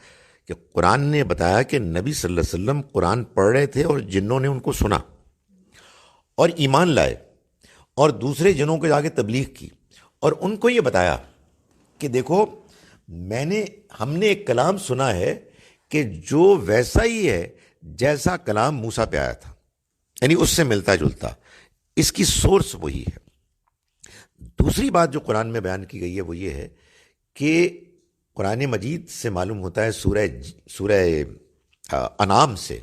کہ قرآن نے بتایا کہ نبی صلی اللہ علیہ وسلم قرآن پڑھ رہے تھے اور جنوں نے ان کو سنا اور ایمان لائے اور دوسرے جنوں کو جا کے تبلیغ کی اور ان کو یہ بتایا کہ دیکھو ہم نے ایک کلام سنا ہے کہ جو ویسا ہی ہے جیسا کلام موسیٰ پہ آیا تھا, یعنی اس سے ملتا جلتا, اس کی سورس وہی ہے. دوسری بات جو قرآن میں بیان کی گئی ہے وہ یہ ہے کہ قرآن مجید سے معلوم ہوتا ہے سورہ انعام سے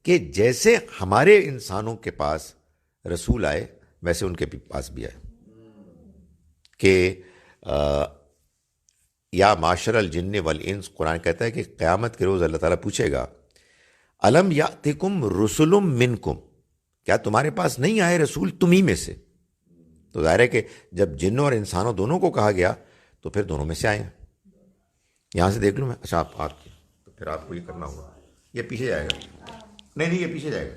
کہ جیسے ہمارے انسانوں کے پاس رسول آئے ویسے ان کے پاس بھی آئے کہ یا معاشر الجن والانس. قرآن کہتا ہے کہ قیامت کے روز اللہ تعالیٰ پوچھے گا الم یاتکم رسل منکم, کیا تمہارے پاس نہیں آئے رسول تمہیں میں سے؟ تو ظاہر ہے کہ جب جنوں اور انسانوں دونوں کو کہا گیا تو پھر دونوں میں سے آئے ہیں. یہاں سے دیکھ لوں میں. اچھا آپ تو پھر آپ کو یہ کرنا ہوگا, یہ پیچھے جائے گا. نہیں یہ پیچھے جائے گا.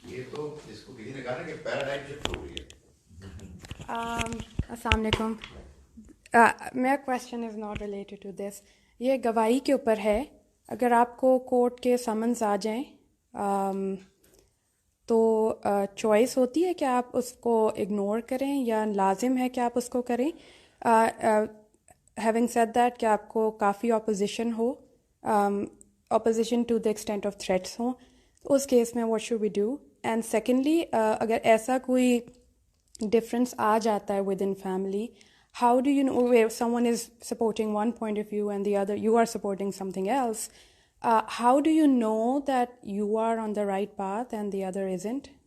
یہ تو جس کو کسی نے کہا نا کہ پیراڈائم شفٹ ہو رہی ہے. السلام علیکم. میرا question is not related to this. یہ گواہی کے اوپر ہے. اگر آپ کو کورٹ کے سمنز آ جائیں تو چوائس ہوتی ہے کہ آپ اس کو اگنور کریں یا لازم ہے کہ آپ اس کو کریں. ہیونگ سیڈ دیٹ کہ آپ کو کافی اپوزیشن ہو, opposition to the extent of threats ہوں, اس کیس میں what should we do? And secondly اگر ایسا کوئی ڈفرینس آ جاتا ہے within family, how do you know where someone is supporting one point of view and the other you are supporting something else? How do you know that you are on the right path and the other isn't?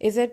is it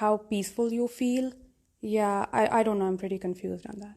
how peaceful you feel? Yeah, I don't know. I'm pretty confused on that.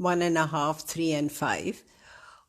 1.5, 3 and 5.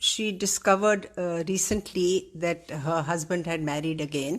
she discovered recently that her husband had married again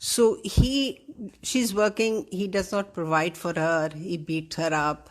So she's working, he does not provide for her, he beats her up.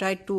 tried to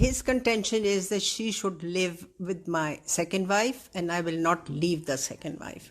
His contention is that she should live with my second wife and I will not leave the second wife.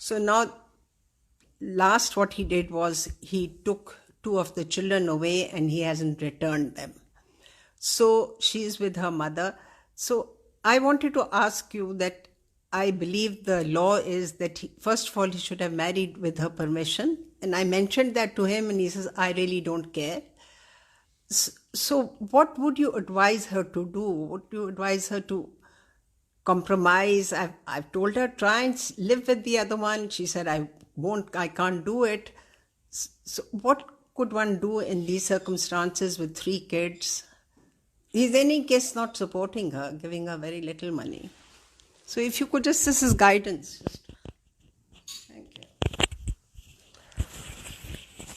So now last what he did was he took 2 of the children away and he hasn't returned them. So she is with her mother. So I wanted to ask you that I believe the law is that first of all he should have married with her permission, and I mentioned that to him and he says I really don't care. So what would you advise her to do? Would you advise her to compromise? I've told her try and live with the other one. She said I can't do it. So what could one do in these circumstances with 3 kids? He's in any case not supporting her, giving her very little money. So if you could just, this is guidance. Thank you.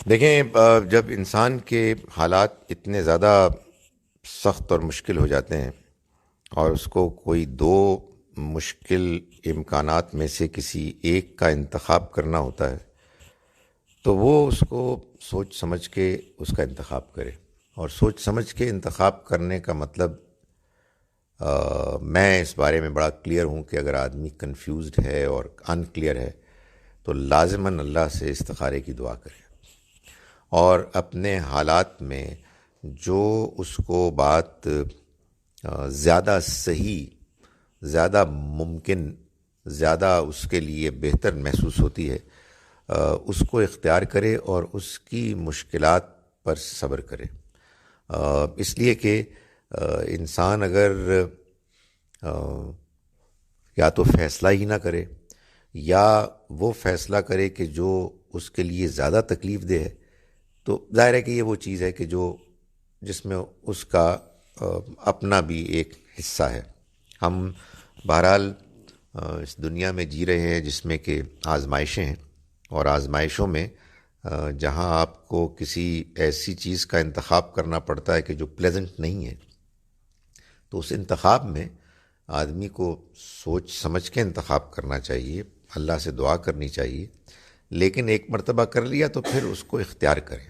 دیکھیں جب انسان کے حالات اتنے زیادہ سخت اور مشکل ہو جاتے ہیں اور اس کو کوئی دو مشکل امکانات میں سے کسی ایک کا انتخاب کرنا ہوتا ہے تو وہ اس کو سوچ سمجھ کے اس کا انتخاب کرے. اور سوچ سمجھ کے انتخاب کرنے کا مطلب میں اس بارے میں بڑا کلیئر ہوں کہ اگر آدمی کنفیوزڈ ہے اور ان کلیئر ہے تو لازماً اللہ سے استخارے کی دعا کرے اور اپنے حالات میں جو اس کو بات زیادہ صحیح، زیادہ ممکن، زیادہ اس کے لیے بہتر محسوس ہوتی ہے اس کو اختیار کرے اور اس کی مشکلات پر صبر کرے. اس لیے کہ انسان اگر یا تو فیصلہ ہی نہ کرے یا وہ فیصلہ کرے کہ جو اس کے لیے زیادہ تکلیف دہ ہے تو ظاہر ہے کہ یہ وہ چیز ہے کہ جس میں اس کا اپنا بھی ایک حصہ ہے. ہم بہرحال اس دنیا میں جی رہے ہیں جس میں کہ آزمائشیں ہیں اور آزمائشوں میں جہاں آپ کو کسی ایسی چیز کا انتخاب کرنا پڑتا ہے کہ جو پلیزنٹ نہیں ہے تو اس انتخاب میں آدمی کو سوچ سمجھ کے انتخاب کرنا چاہیے، اللہ سے دعا کرنی چاہیے، لیکن ایک مرتبہ کر لیا تو پھر اس کو اختیار کرے،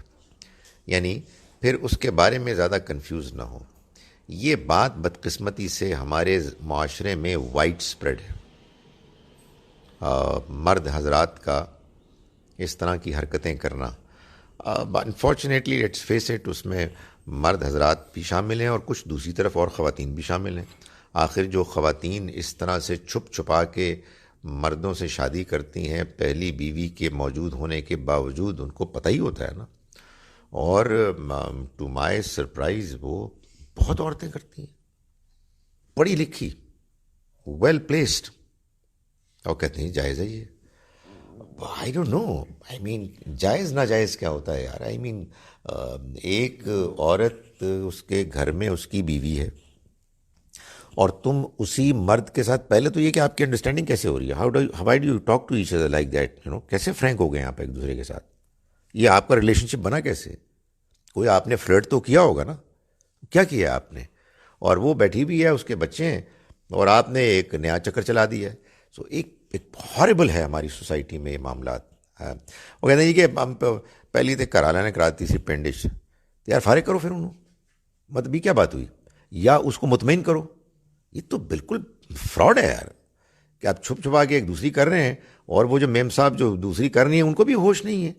یعنی پھر اس کے بارے میں زیادہ کنفیوز نہ ہو. یہ بات بدقسمتی سے ہمارے معاشرے میں وائڈ سپریڈ ہے. مرد حضرات کا اس طرح کی حرکتیں کرنا انفارچونیٹلی لیٹس فیس اٹ، اس میں مرد حضرات بھی شامل ہیں اور کچھ دوسری طرف اور خواتین بھی شامل ہیں. آخر جو خواتین اس طرح سے چھپ چھپا کے مردوں سے شادی کرتی ہیں پہلی بیوی کے موجود ہونے کے باوجود، ان کو پتہ ہی ہوتا ہے نا، اور ٹو مائی سرپرائز وہ بہت عورتیں کرتی ہیں، پڑھی لکھی، ویل پلیسڈ، اور کہتے ہیں جائز ہے یہ. آئی ڈونٹ نو، آئی مین جائز ناجائز کیا ہوتا ہے یار؟ آئی مین ایک عورت اس کے گھر میں اس کی بیوی ہے اور تم اسی مرد کے ساتھ، پہلے تو یہ کہ آپ کی انڈرسٹینڈنگ کیسے ہو رہی ہے، how do you talk to each other like that, کیسے فرینک ہو گئے آپ ایک دوسرے کے ساتھ؟ یہ آپ کا ریلیشن شپ بنا کیسے؟ کوئی آپ نے فلرٹ تو کیا ہوگا نا، کیا کیا آپ نے؟ اور وہ بیٹھی بھی ہے، اس کے بچے ہیں، اور آپ نے ایک نیا چکر چلا دیا ہے. سو ایک ہاربل ہے ہماری سوسائٹی میں یہ معاملات. وہ کہتے ہیں کہ ہم پہلی تو کرالا نے کراتی تھی پینڈش، تو یار فارغ کرو پھر انہوں، مطلب یہ کیا بات ہوئی؟ یا اس کو مطمئن کرو. یہ تو بالکل فراڈ ہے یار کہ آپ چھپ چھپا کے ایک دوسری کر رہے ہیں اور وہ جو میم صاحب جو دوسری کر رہی ہیں ان کو بھی ہوش نہیں ہے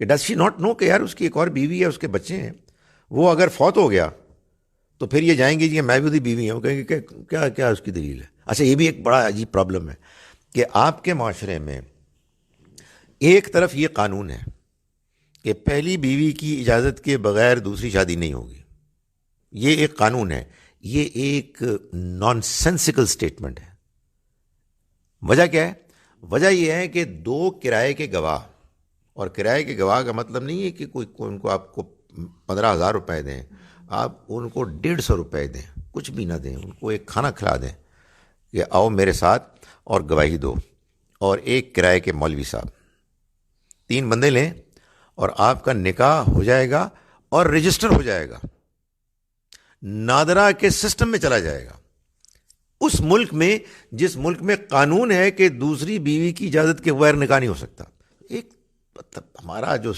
کہ ڈز شی ناٹ نو کہ یار اس کی ایک اور بیوی ہے، اس کے بچے ہیں. وہ اگر فوت ہو گیا تو پھر یہ جائیں گے جی میں بھی اس بیوی ہوں، کہیں گے کہ کیا اس کی دلیل ہے. اچھا یہ بھی ایک بڑا عجیب پرابلم ہے کہ آپ کے معاشرے میں ایک طرف یہ قانون ہے کہ پہلی بیوی کی اجازت کے بغیر دوسری شادی نہیں ہوگی، یہ ایک قانون ہے. یہ ایک نان سینسیکل سٹیٹمنٹ ہے. وجہ کیا ہے؟ وجہ یہ ہے کہ دو کرائے کے گواہ، اور کرائے کے گواہ کا مطلب نہیں ہے کہ کوئی ان کو آپ کو 15,000 روپے دیں، آپ ان کو 150 روپے دیں، کچھ بھی نہ دیں، ان کو ایک کھانا کھلا دیں کہ آؤ میرے ساتھ اور گواہی دو، اور ایک کرائے کے مولوی صاحب، 3 بندے لیں اور آپ کا نکاح ہو جائے گا اور رجسٹر ہو جائے گا، نادرا کے سسٹم میں چلا جائے گا. اس ملک میں جس ملک میں قانون ہے کہ دوسری بیوی کی اجازت کے بغیر نکاح نہیں ہو سکتا. ایک ہمارا جو